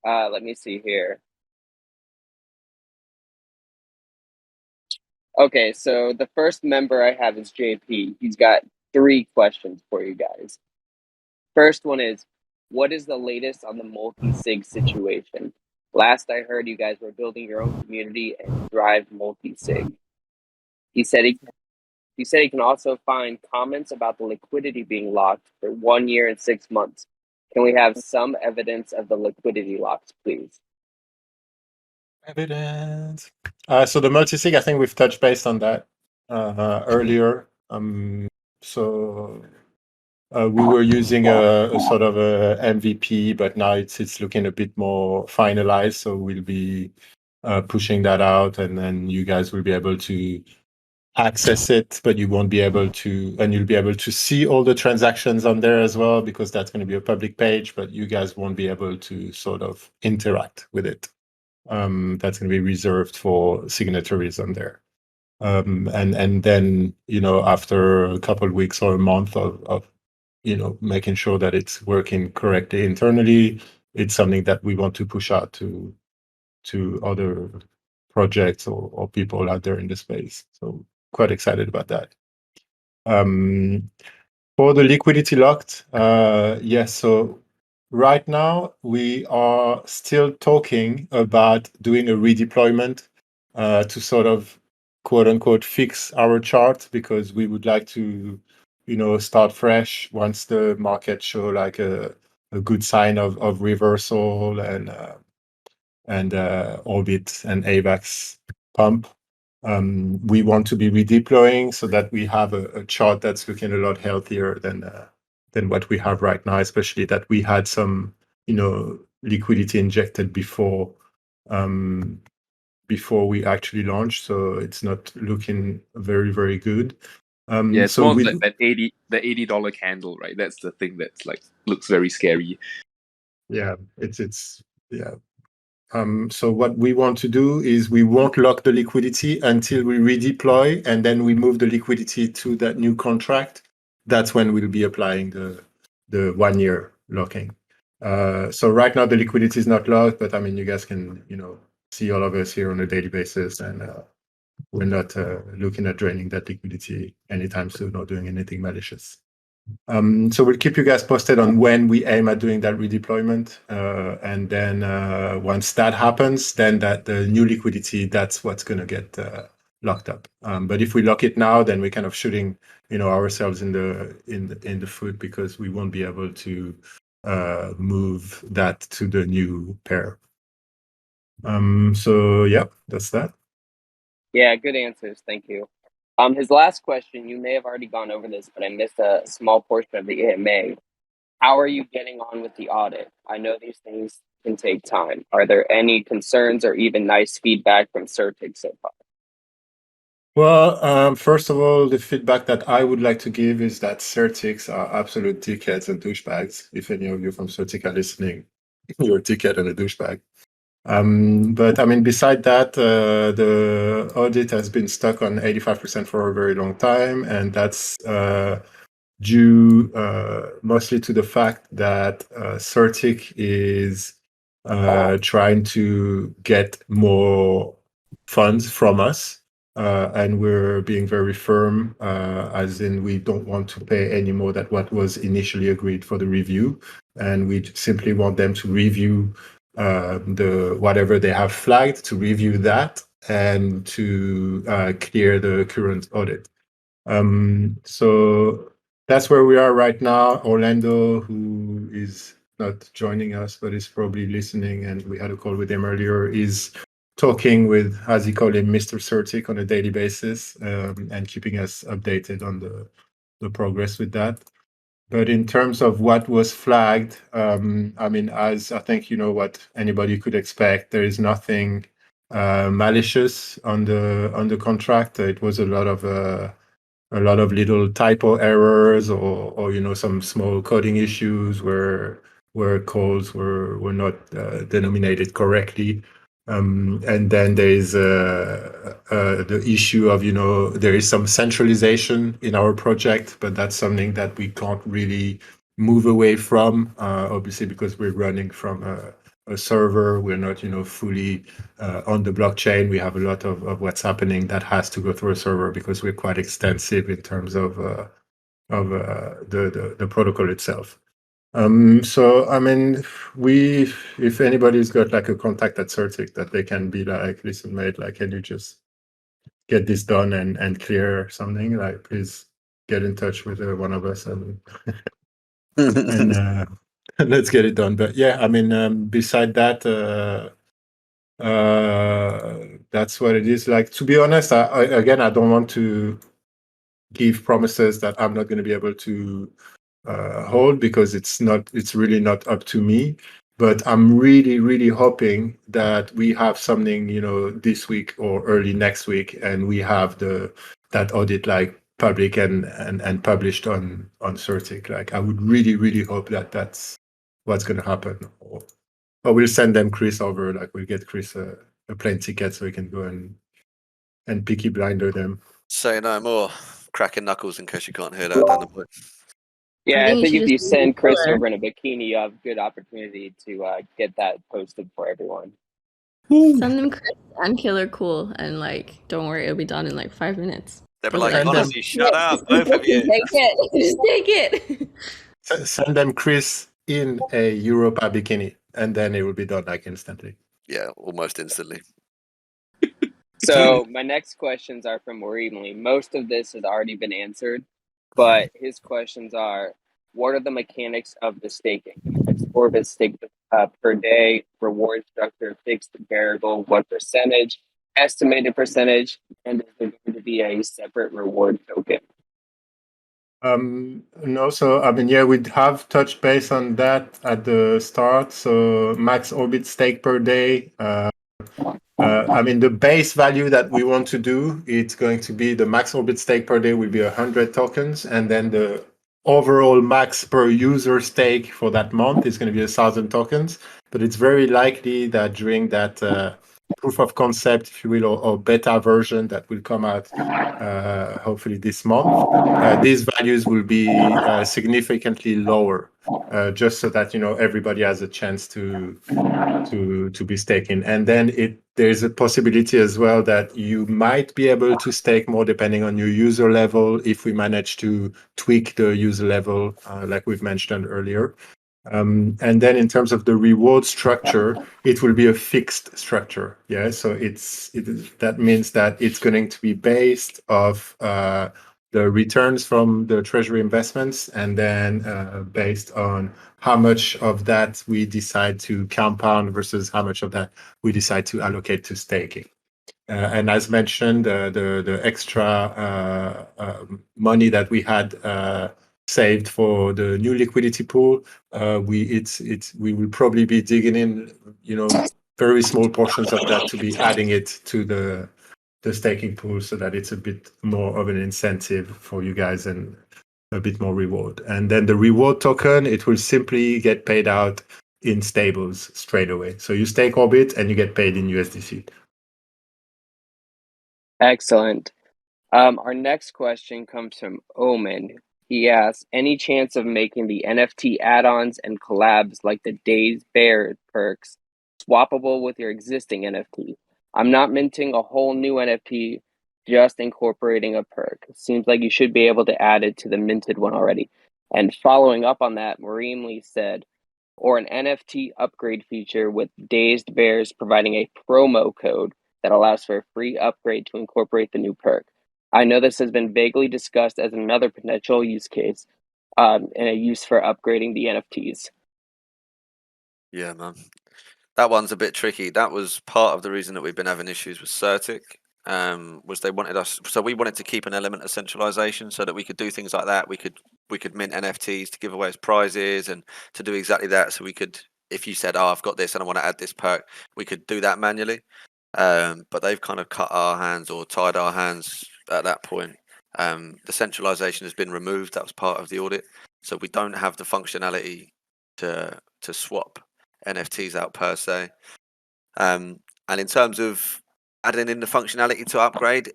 Let me see here. Okay, so the first member I have is JP. He's got 3 questions for you guys. First one is, what is the latest on the multi-sig situation? Last I heard, you guys were building your own community and drive multi-sig. He said he can also find comments about the liquidity being locked for 1 year and 6 months. Can we have some evidence of the liquidity locks, please? Evidence. So the multisig, I think we've touched base on that earlier. So we were using a sort of a MVP, but now it's looking a bit more finalized. So we'll be pushing that out, and then you guys will be able to access it, but you won't be able to, and you'll be able to see all the transactions on there as well, because that's going to be a public page, but you guys won't be able to sort of interact with it. That's going to be reserved for signatories on there. And then, after a couple of weeks or a month of making sure that it's working correctly internally, it's something that we want to push out to other projects or people out there in the space. So quite excited about that. For the liquidity locked, yes. So right now we are still talking about doing a redeployment to sort of quote unquote fix our chart, because we would like to, start fresh once the market show like a good sign of reversal and Orbit and AVAX pump. We want to be redeploying so that we have a chart that's looking a lot healthier than what we have right now, especially that we had some, liquidity injected before we actually launched. So it's not looking very, very good. Yeah, it's so more we like that $80 candle, right? That's the thing that's like looks very scary. yeah, it's yeah. So what we want to do is we won't lock the liquidity until we redeploy, and then we move the liquidity to that new contract. That's when we'll be applying the 1 year locking. So right now the liquidity is not locked, but I mean, you guys can, see all of us here on a daily basis, and we're not looking at draining that liquidity anytime soon or doing anything malicious. So we'll keep you guys posted on when we aim at doing that redeployment. And then once that happens, then the new liquidity, that's what's going to get locked up. But if we lock it now, then we're kind of shooting, ourselves in the foot, because we won't be able to move that to the new pair. So yeah, that's that. Yeah, good answers. Thank you. His last question, you may have already gone over this, but I missed a small portion of the AMA. How are you getting on with the audit? I know these things can take time. Are there any concerns or even nice feedback from CerTIC so far? Well, first of all, the feedback that I would like to give is that CerTICs are absolute dickheads and douchebags. If any of you from CerTIC are listening, you're a dickhead and a douchebag. But I mean, beside that, the audit has been stuck on 85% for a very long time, and that's due mostly to the fact that CerTIC is trying to get more funds from us. and we're being very firm, as in we don't want to pay any more than what was initially agreed for the review, and we simply want them to review the whatever they have flagged, to review that and to clear the current audit. So that's where we are right now. Orlando, who is not joining us but is probably listening, and we had a call with him earlier, is talking with, as he called him, Mr. Certic on a daily basis, and keeping us updated on the progress with that. But in terms of what was flagged, I mean, as I think you know what anybody could expect, there is nothing malicious on the contract. It was a lot of little typo errors, or you know, some small coding issues where calls were not denominated correctly. And then there is the issue of, you know, there is some centralization in our project, but that's something that we can't really move away from, obviously, because we're running from a server. We're not, you know, fully on the blockchain. We have a lot of what's happening that has to go through a server because we're quite extensive in terms of the protocol itself. So I mean, if anybody's got like a contact at Certic that they can be like, listen, mate, like, can you just get this done and clear something? Like, please get in touch with one of us and and let's get it done. But yeah, I mean, beside that, that's what it is. Like, to be honest, I don't want to give promises that I'm not going to be able to hold, because it's really not up to me. But I'm really, really hoping that we have something, you know, this week or early next week, and we have that audit like public and published on Certic. Like, I would really, really hope that that's what's going to happen. Or we'll send them Chris over. Like, we'll get Chris a plane ticket so he can go and Peaky Blinder them. Say no more. Cracking knuckles in case you can't hear that down the point. Yeah, I think if you send Chris killer. over in a bikini, you have a good opportunity to get that posted for everyone. Send them Chris and Killer Cool, and like, don't worry, it'll be done in like 5 minutes. They'll be like, And honestly, shut up, both of you. Take it. Just take it. Send them Chris in a Europa bikini, and then it will be done like instantly. Yeah, almost instantly. So my next questions are from Maureen. Most of this has already been answered, but his questions are: what are the mechanics of the staking? It's Orbit stake per day, reward structure, fixed, variable, what percentage, estimated percentage, and is there going to be a separate reward token? No, so I mean, yeah, we'd have touched base on that at the start. So max orbit stake per day. I mean, the base value that we want to do, it's going to be the max orbit stake per day will be 100 tokens, and then the overall max per user stake for that month is going to be 1,000 tokens. But it's very likely that during that proof of concept, if you will, or beta version that will come out hopefully this month, these values will be significantly lower, just so that, you know, everybody has a chance to be staking. And then there's a possibility as well that you might be able to stake more depending on your user level, if we manage to tweak the user level, like we've mentioned earlier. And then in terms of the reward structure, it will be a fixed structure. Yeah, so that means that it's going to be based off the returns from the Treasury investments, and then based on how much of that we decide to compound versus how much of that we decide to allocate to staking. And as mentioned, the extra money that we had saved for the new liquidity pool, we will probably be digging in, you know, very small portions of that to be adding it to the staking pool, so that it's a bit more of an incentive for you guys and a bit more reward. And then the reward token, it will simply get paid out in stables straight away. So you stake Orbit and you get paid in USDC. Excellent. Our next question comes from Omen. He asks, any chance of making the NFT add-ons and collabs like the Days Bear perks swappable with your existing NFT? I'm not minting a whole new NFT, just incorporating a perk. Seems like you should be able to add it to the minted one already. And following up on that, Marimly said, or an NFT upgrade feature with Dazed Bears providing a promo code that allows for a free upgrade to incorporate the new perk. I know this has been vaguely discussed as another potential use case and a use for upgrading the NFTs. Yeah, man. That one's a bit tricky. That was part of the reason that we've been having issues with Certic. Was they wanted us, so we wanted to keep an element of centralization so that we could do things like that. We could mint NFTs to give away as prizes and to do exactly that. So we could, if you said, "Oh, I've got this and I want to add this perk," we could do that manually. But they've kind of cut our hands or tied our hands at that point. The centralization has been removed. That was part of the audit, so we don't have the functionality to swap NFTs out per se. And in terms of adding in the functionality to upgrade,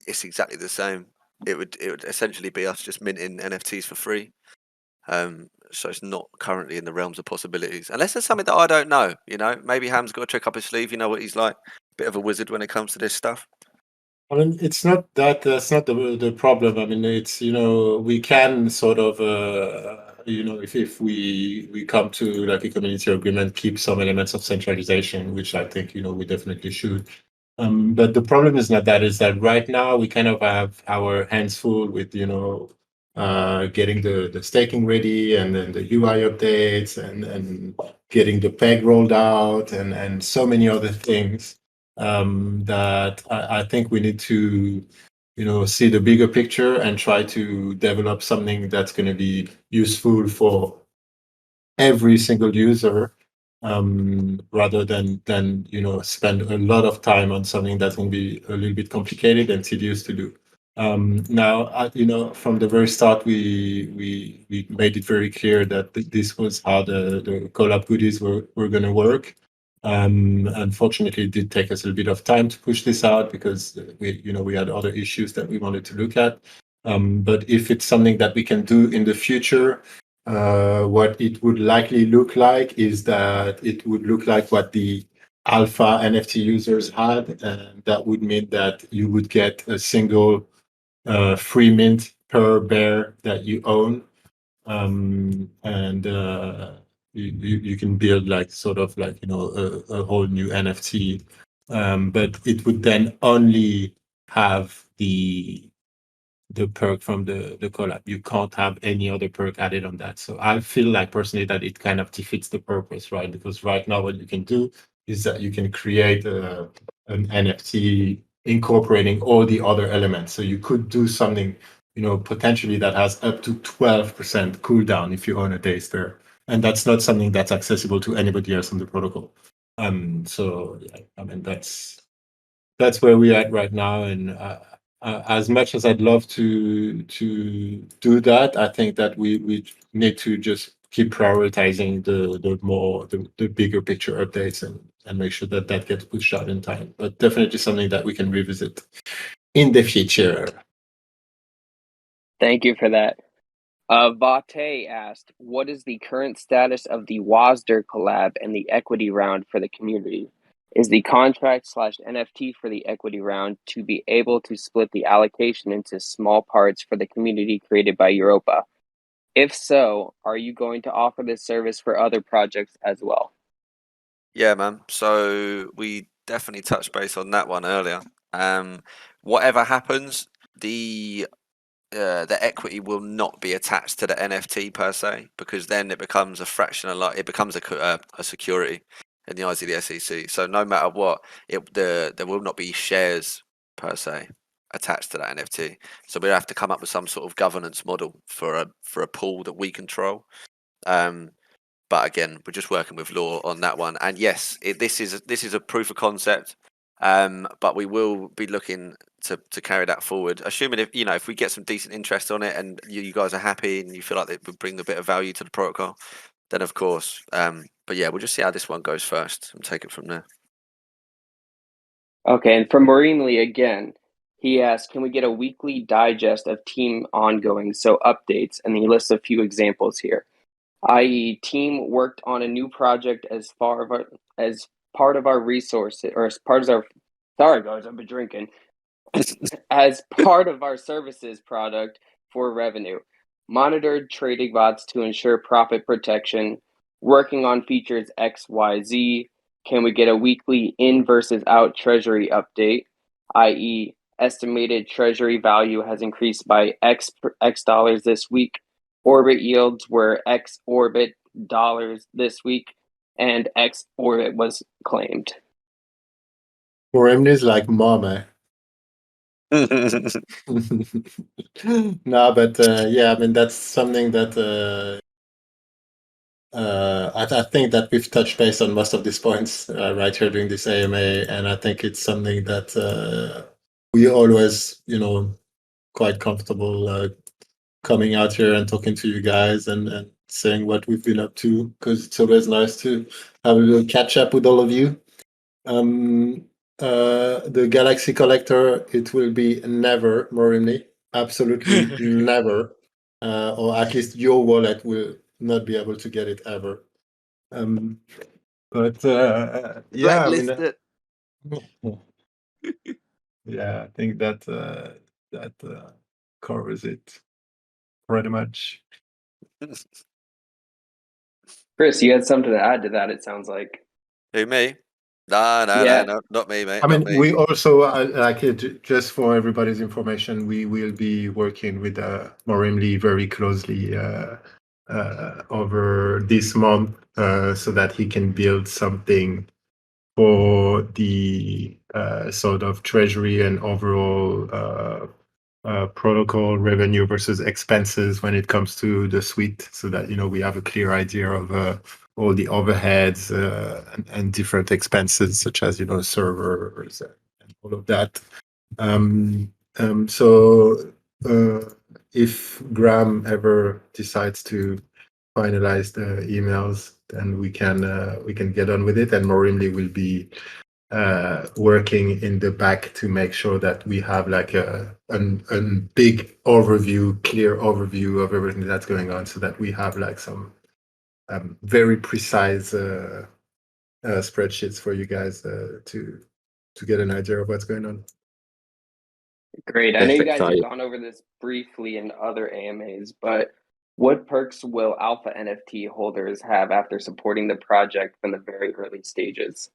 it's exactly the same. It would essentially be us just minting NFTs for free. So it's not currently in the realms of possibilities, unless there's something that I don't know. You know, maybe Ham's got a trick up his sleeve. You know what he's like, bit of a wizard when it comes to this stuff. I mean, it's not that that's not the problem. I mean, it's, we can sort of, if we come to like a community agreement, keep some elements of centralization, which I think, we definitely should. But the problem is not that, is that right now we kind of have our hands full with, getting the staking ready, and then the UI updates, and getting the peg rolled out, and so many other things that I think we need to, see the bigger picture and try to develop something that's going to be useful for every single user, rather than spend a lot of time on something that's going to be a little bit complicated and tedious to do. Now, from the very start, we made it very clear that this was how the collab goodies were going to work. Unfortunately, it did take us a little bit of time to push this out because we had other issues that we wanted to look at. But if it's something that we can do in the future, what it would likely look like is that it would look like what the alpha NFT users had, and that would mean that you would get a single free mint per bear that you own, and you can build like sort of like a whole new NFT, but it would then only have the perk from the collab. You can't have any other perk added on that. So I feel like personally that it kind of defeats the purpose, right? Because right now what you can do is that you can create an NFT incorporating all the other elements. So you could do something, potentially that has up to 12% cooldown if you own a Days there. And that's not something that's accessible to anybody else on the protocol. So yeah, I mean, that's where we're at right now. And as much as I'd love to do that, I think that we need to just keep prioritizing the bigger picture updates, and make sure that gets pushed out in time. But definitely something that we can revisit in the future. Thank you for that. Vate asked, what is the current status of the Wozdart collab and the equity round for the community? Is the contract/NFT for the equity round to be able to split the allocation into small parts for the community created by Europa? If so, are you going to offer this service for other projects as well? Yeah, man. So we definitely touched base on that one earlier. Whatever happens, the equity will not be attached to the NFT per se, because then it becomes a fraction of it becomes a security in the eyes of the SEC. So no matter what, there will not be shares per se attached to that NFT. So we have to come up with some sort of governance model for a pool that we control. But again, we're just working with law on that one. And yes, this is a proof of concept. But we will be looking to carry that forward, assuming if we get some decent interest on it, and you guys are happy and you feel like it would bring a bit of value to the protocol, then of course. But yeah, we'll just see how this one goes first and take it from there. Okay, and from Marinely again, he asked, can we get a weekly digest of team ongoing, so updates, and he lists a few examples here, i.e. team worked on a new project as part of our resources, or as part of our, sorry guys, I've been drinking, as part of our services product for revenue. Monitored trading bots to ensure profit protection. Working on features XYZ. Can we get a weekly in versus out treasury update, i.e., estimated treasury value has increased by X dollars this week. Orbit yields were X orbit dollars this week, and X orbit was claimed. Moremni is like mama. No, but yeah, I mean that's something that I think that we've touched base on most of these points right here during this AMA, and I think it's something that we always, quite comfortable coming out here and talking to you guys and saying what we've been up to, because it's always nice to have a little catch up with all of you. The Galaxy Collector, it will be never, Morimni, absolutely never, or at least your wallet will not be able to get it ever. But yeah, I mean, Blacklisted. yeah, I think that covers it pretty much. Chris, you had something to add to that, it sounds like. Who, me? No, not me, mate. I mean, not me. we also just for everybody's information, we will be working with Morimli very closely over this month so that he can build something for the sort of treasury and overall protocol revenue versus expenses when it comes to the suite, so that we have a clear idea of all the overheads and different expenses such as servers and all of that. So if Graham ever decides to finalize the emails, then we can get on with it, and Morimli will be working in the back to make sure that we have like a big overview, clear overview of everything that's going on, so that we have like some very precise spreadsheets for you guys to get an idea of what's going on. Great. I know you guys have gone over this briefly in other AMAs, but what perks will alpha NFT holders have after supporting the project from the very early stages?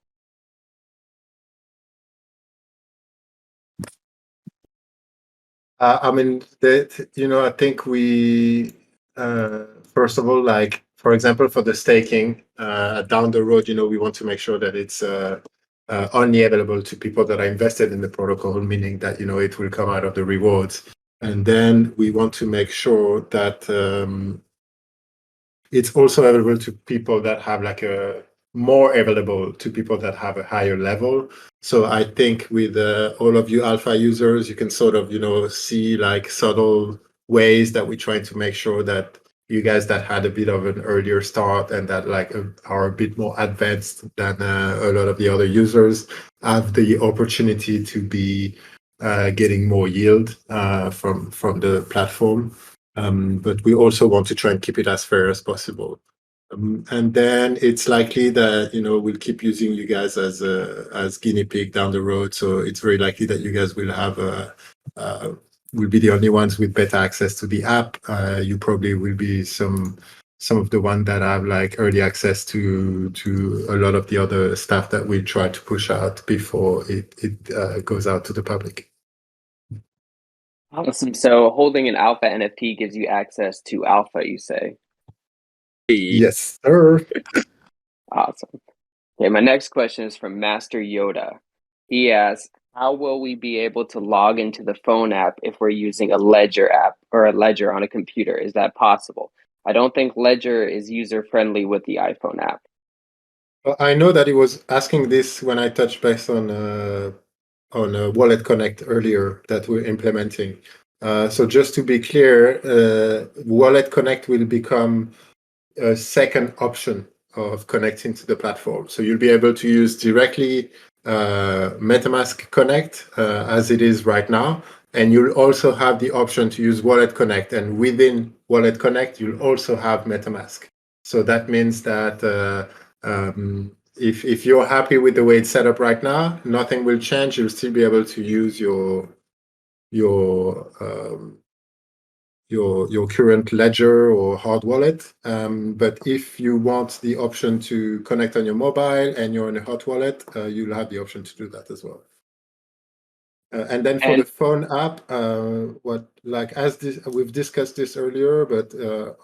I mean, I think we, first of all, like, for example, for the staking, down the road, we want to make sure that it's only available to people that are invested in the protocol, meaning that, it will come out of the rewards. And then we want to make sure that it's also available to people that have more available to people that have a higher level. So I think with all of you alpha users, you can sort of, see like subtle ways that we're trying to make sure that you guys that had a bit of an earlier start and that are a bit more advanced than a lot of the other users have the opportunity to be getting more yield from the platform. But we also want to try and keep it as fair as possible. And then it's likely that we'll keep using you guys as guinea pig down the road. So it's very likely that you guys will have will be the only ones with better access to the app. You probably will be some of the ones that have early access to a lot of the other stuff that we try to push out before it goes out to the public. Awesome. So holding an alpha NFT gives you access to alpha, you say? Yes, sir. Awesome. Okay, my next question is from Master Yoda. He asks, how will we be able to log into the phone app if we're using a Ledger app or a Ledger on a computer? Is that possible? I don't think Ledger is user-friendly with the iPhone app. I know that he was asking this when I touched base on Wallet Connect earlier that we're implementing. So just to be clear, Wallet Connect will become a second option of connecting to the platform. So you'll be able to use directly MetaMask Connect as it is right now. And you'll also have the option to use Wallet Connect. And within Wallet Connect, you'll also have MetaMask. So that means that if you're happy with the way it's set up right now, nothing will change. You'll still be able to use your your current ledger or hard wallet. But if you want the option to connect on your mobile and you're in a hot wallet, you'll have the option to do that as well. And then for the phone app, we've discussed this earlier, but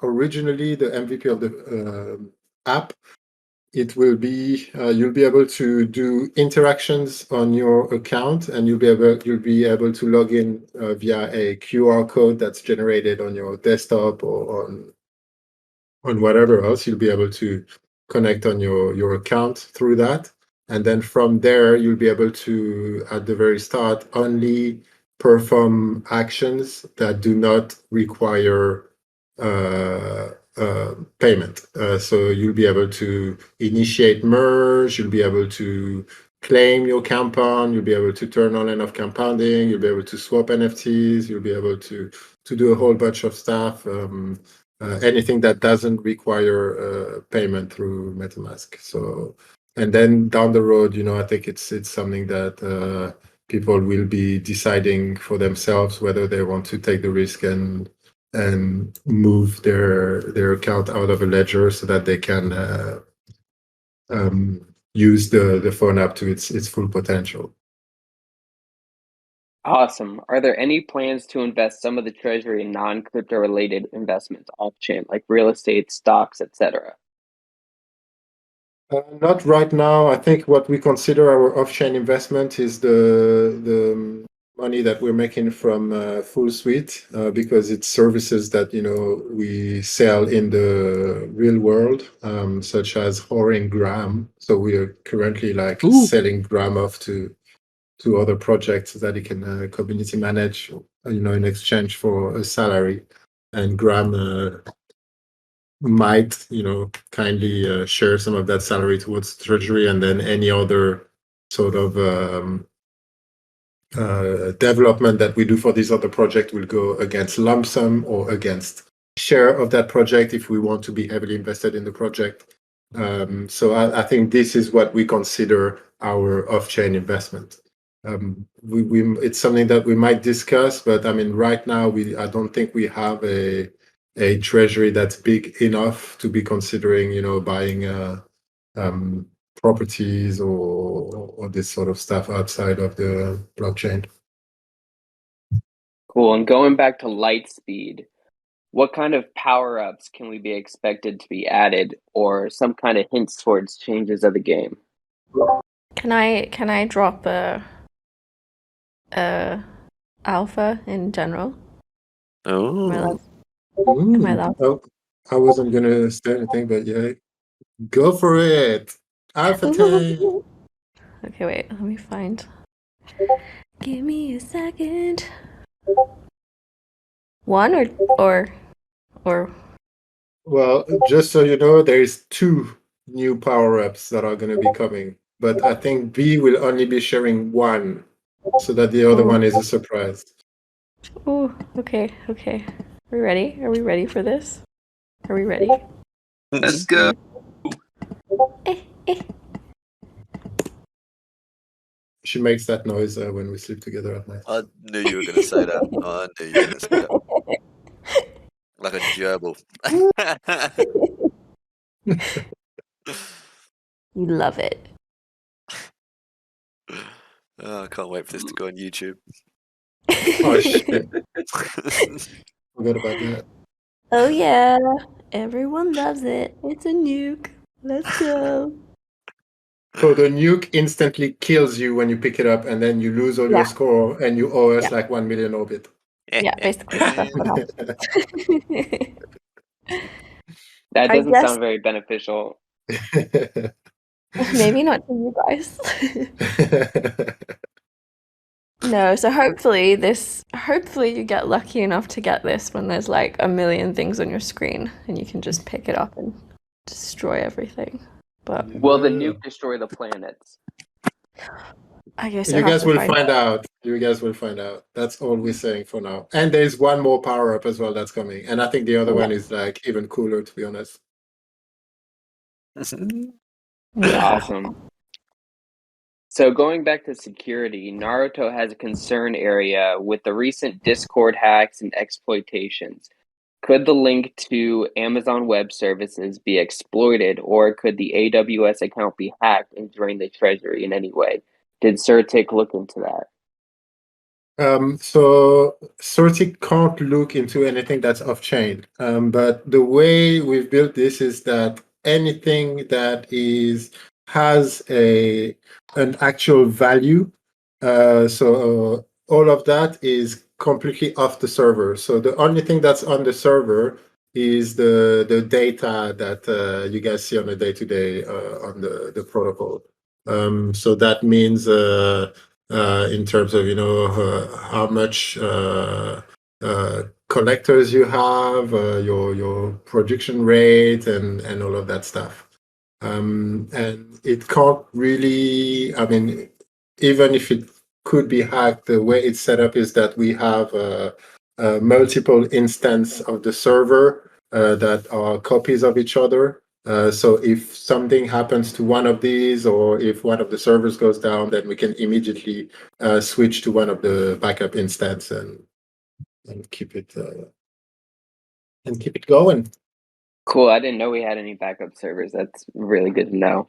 originally the MVP of the app, it will be you'll be able to do interactions on your account, and you'll be able to log in via a QR code that's generated on your desktop or on whatever else. You'll be able to connect on your account through that. And then from there, you'll be able to, at the very start, only perform actions that do not require payment. So you'll be able to initiate merge, you'll be able to claim your compound, you'll be able to turn on and off compounding, you'll be able to swap NFTs, you'll be able to do a whole bunch of stuff. Anything that doesn't require payment through MetaMask. So, and then down the road, I think it's something that people will be deciding for themselves whether they want to take the risk and move their account out of a ledger so that they can use the phone app to its full potential. Awesome. Are there any plans to invest some of the treasury in non-crypto related investments off-chain, like real estate, stocks, etc.? Not right now. I think what we consider our off-chain investment is the money that we're making from Full Suite, because it's services that we sell in the real world, such as whoring Gram. So we are currently selling Gram off to other projects that it can community manage, in exchange for a salary. And Gram might, kindly share some of that salary towards Treasury, and then any other sort of development that we do for this other project will go against lump sum or against share of that project if we want to be heavily invested in the project. So I think this is what we consider our off-chain investment. It's something that we might discuss, but I mean, right now I don't think we have a treasury that's big enough to be considering, buying properties or this sort of stuff outside of the blockchain. Cool. And going back to Lightspeed, what kind of power-ups can we be expected to be added, or some kind of hints towards changes of the game? Can I drop a alpha in general? Oh. Am I allowed? Oh, I wasn't gonna say anything, but yeah, go for it. Alpha time. Okay, wait, let me find. Give me a second. One or Well, just so you know, there's 2 new power-ups that are gonna be coming, but I think B will only be sharing 1, so that the other one is a surprise. Oh, okay. Are we ready for this? Are we ready? Let's go. She makes that noise when we sleep together at night. I knew you were going to say that. I knew you were going to say that. Like a gerbil. You love it. Oh, I can't wait for this to go on YouTube. Oh shit! Forgot about that. Oh yeah, everyone loves it. It's a nuke. Let's go. So the nuke instantly kills you when you pick it up, and then you lose all your score, and you owe us like 1 million orbit. Yeah, basically that's what happens. That doesn't sound very beneficial. Maybe not to you guys. No, so hopefully you get lucky enough to get this when there's like 1 million things on your screen and you can just pick it up and destroy everything. But will the nuke destroy the planets? I guess you guys will find out. You guys will find out. That's all we're saying for now. And there's one more power up as well that's coming. And I think the other one is like even cooler, to be honest. Awesome. So going back to security, Naruto has a concern area with the recent Discord hacks and exploitations. Could the link to Amazon Web Services be exploited, or could the AWS account be hacked and drain the treasury in any way? Did Certic look into that? So Certic can't look into anything that's off-chain. But the way we've built this is that anything that has an actual value, so all of that is completely off the server. So the only thing that's on the server is the data that you guys see on a day-to-day on the protocol. So that means in terms of how much collectors you have, your production rate, and all of that stuff. And it can't really, I mean, even if it could be hacked, the way it's set up is that we have multiple instances of the server that are copies of each other. So if something happens to one of these, or if one of the servers goes down, then we can immediately switch to one of the backup instance and keep it going. Cool. I didn't know we had any backup servers. That's really good to know.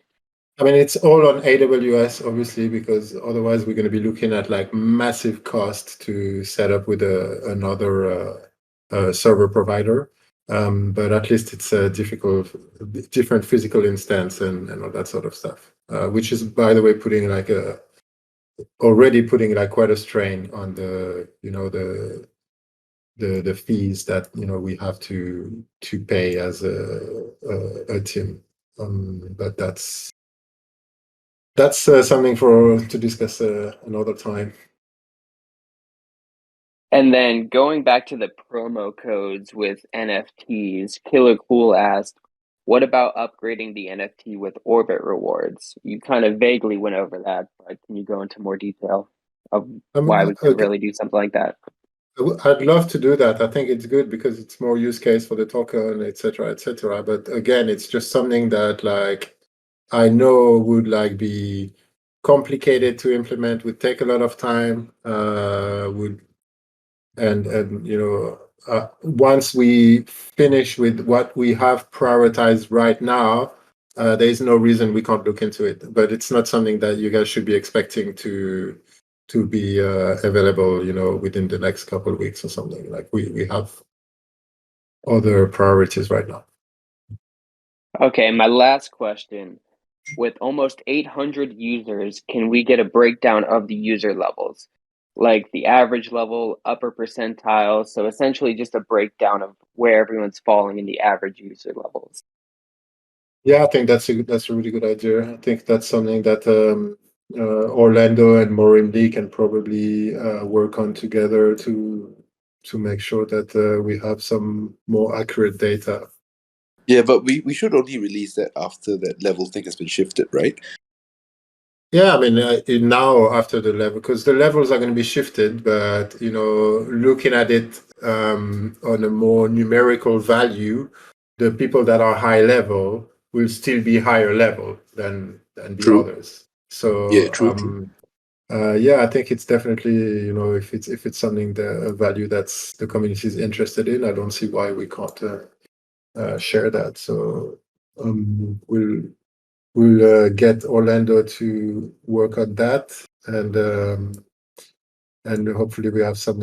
I mean, it's all on AWS, obviously, because otherwise we're going to be looking at like massive cost to set up with another server provider. But at least it's a different physical instance and all that sort of stuff, which is, by the way, already putting quite a strain on the fees that we have to pay as a team. But that's something to discuss another time. And then going back to the promo codes with NFTs, Killer Cool asked, what about upgrading the NFT with Orbit rewards? You kind of vaguely went over that, but can you go into more detail of why we could really do something like that? I'd love to do that. I think it's good because it's more use case for the token, etc., etc. But again, it's just something that I know would be complicated to implement, would take a lot of time, once we finish with what we have prioritized right now, there is no reason we can't look into it. But it's not something that you guys should be expecting to be available, within the next couple of weeks or something. We have other priorities right now. Okay, my last question. With almost 800 users, can we get a breakdown of the user levels? Like the average level, upper percentile, so essentially just a breakdown of where everyone's falling in the average user levels. Yeah, I think that's a really good idea. I think that's something that Orlando and Morimdi can probably work on together to make sure that we have some more accurate data. Yeah, but we should only release that after that level thing has been shifted, right? Yeah, I mean, now after the level, because the levels are going to be shifted, but looking at it on a more numerical value, the people that are high level will still be higher level than the True. others. So Yeah, true. yeah, I think it's definitely if it's something a value that's the community is interested in, I don't see why we can't share that. So we'll get Orlando to work on that, and hopefully we have some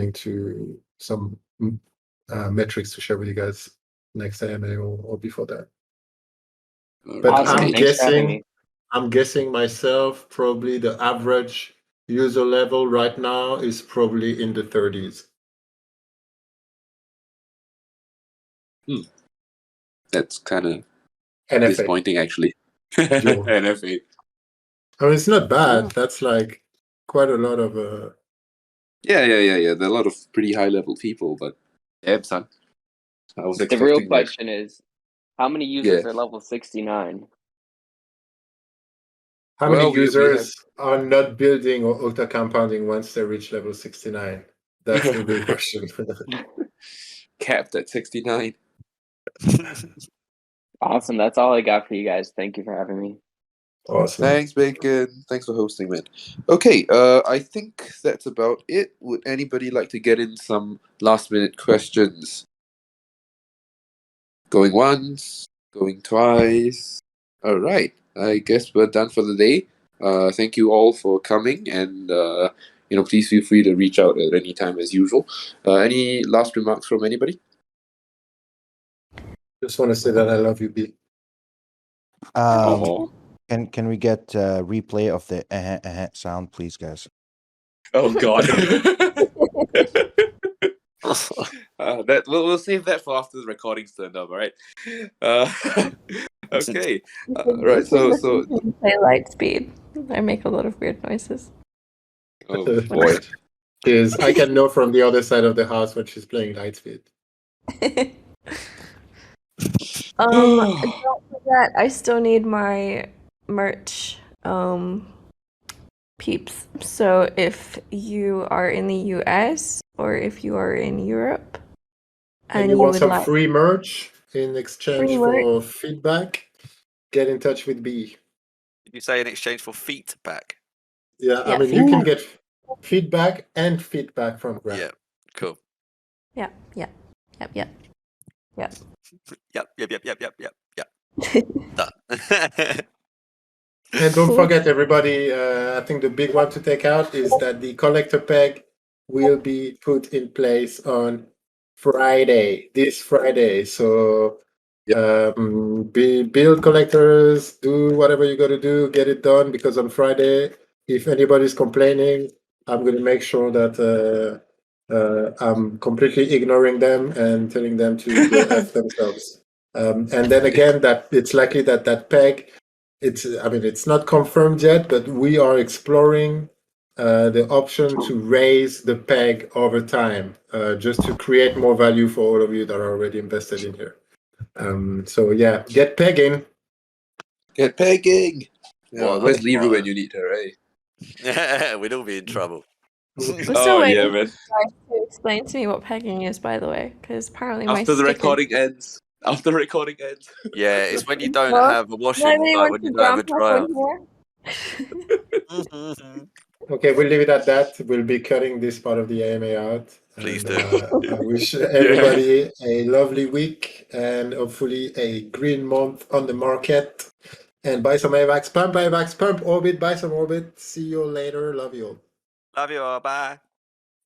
metrics to share with you guys next AMA or before that. But Awesome. Thanks for having me. I'm guessing myself, probably the average user level right now is probably in the 30s. That's kind of NFA. disappointing, actually. NFA. I mean, it's not bad. That's quite a lot of. Yeah. There are a lot of pretty high level people, but damn, son. I was expecting. The real question is, how many users are level 69? How many users are not building or auto compounding once they reach level 69? That's the real question. Capped at 69. Awesome. That's all I got for you guys. Thank you for having me. Awesome. Thanks, Bacon. Thanks for hosting, man. Okay, I think that's about it. Would anybody like to get in some last-minute questions? Going once, going twice. All right. I guess we're done for the day. Thank you all for coming, and please feel free to reach out at any time as usual. Any last remarks from anybody? Just want to say that I love you, B. Aw. Can we get a replay of the sound, please, guys? Oh God. That we'll save that for after the recording's turned up. All right. Okay. Right. So Play Lightspeed. I make a lot of weird noises. oh boy. Because I can know from the other side of the house when she's playing Lightspeed. Don't forget, I still need my merch, peeps. So if you are in the US or if you are in Europe And you want would some like free merch in exchange Free for feedback, get in touch with B. Did you say in exchange for feet back? Yeah, Yeah, I mean, you can get feedback and feedback from Graham. Yeah, cool. Yep. Yep. Done. And don't Cool. forget, everybody, I think the big one to take out is that the collector peg will be put in place on Friday, this Friday. So build collectors, do whatever you got to do, get it done, because on Friday, if anybody's complaining, I'm going to make sure that I'm completely ignoring them and telling them to go F themselves. And then again, that it's likely that peg, it's not confirmed yet, but we are exploring the option to raise the peg over time, just to create more value for all of you that are already invested in here. So yeah, get pegging. Get pegging. Yeah, What? where's Liru when you need her, eh? We'd all be in trouble. I'm still waiting yeah, for man. you guys to explain to me what pegging is, by the way, because apparently my After the sticker. recording ends. After the recording ends. Yeah, it's when you don't Well, have a washing, Nobody like wants when you to don't have a jump up dryer. on here. Okay, we'll leave it at that. We'll be cutting this part of the AMA out. Please And, do. I wish everybody a lovely week and hopefully a green month on the market. And buy some AVAX pump, Orbit, buy some Orbit. See you later. Love you all. Love you all. Bye.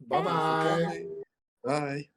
Bye-bye. Bye.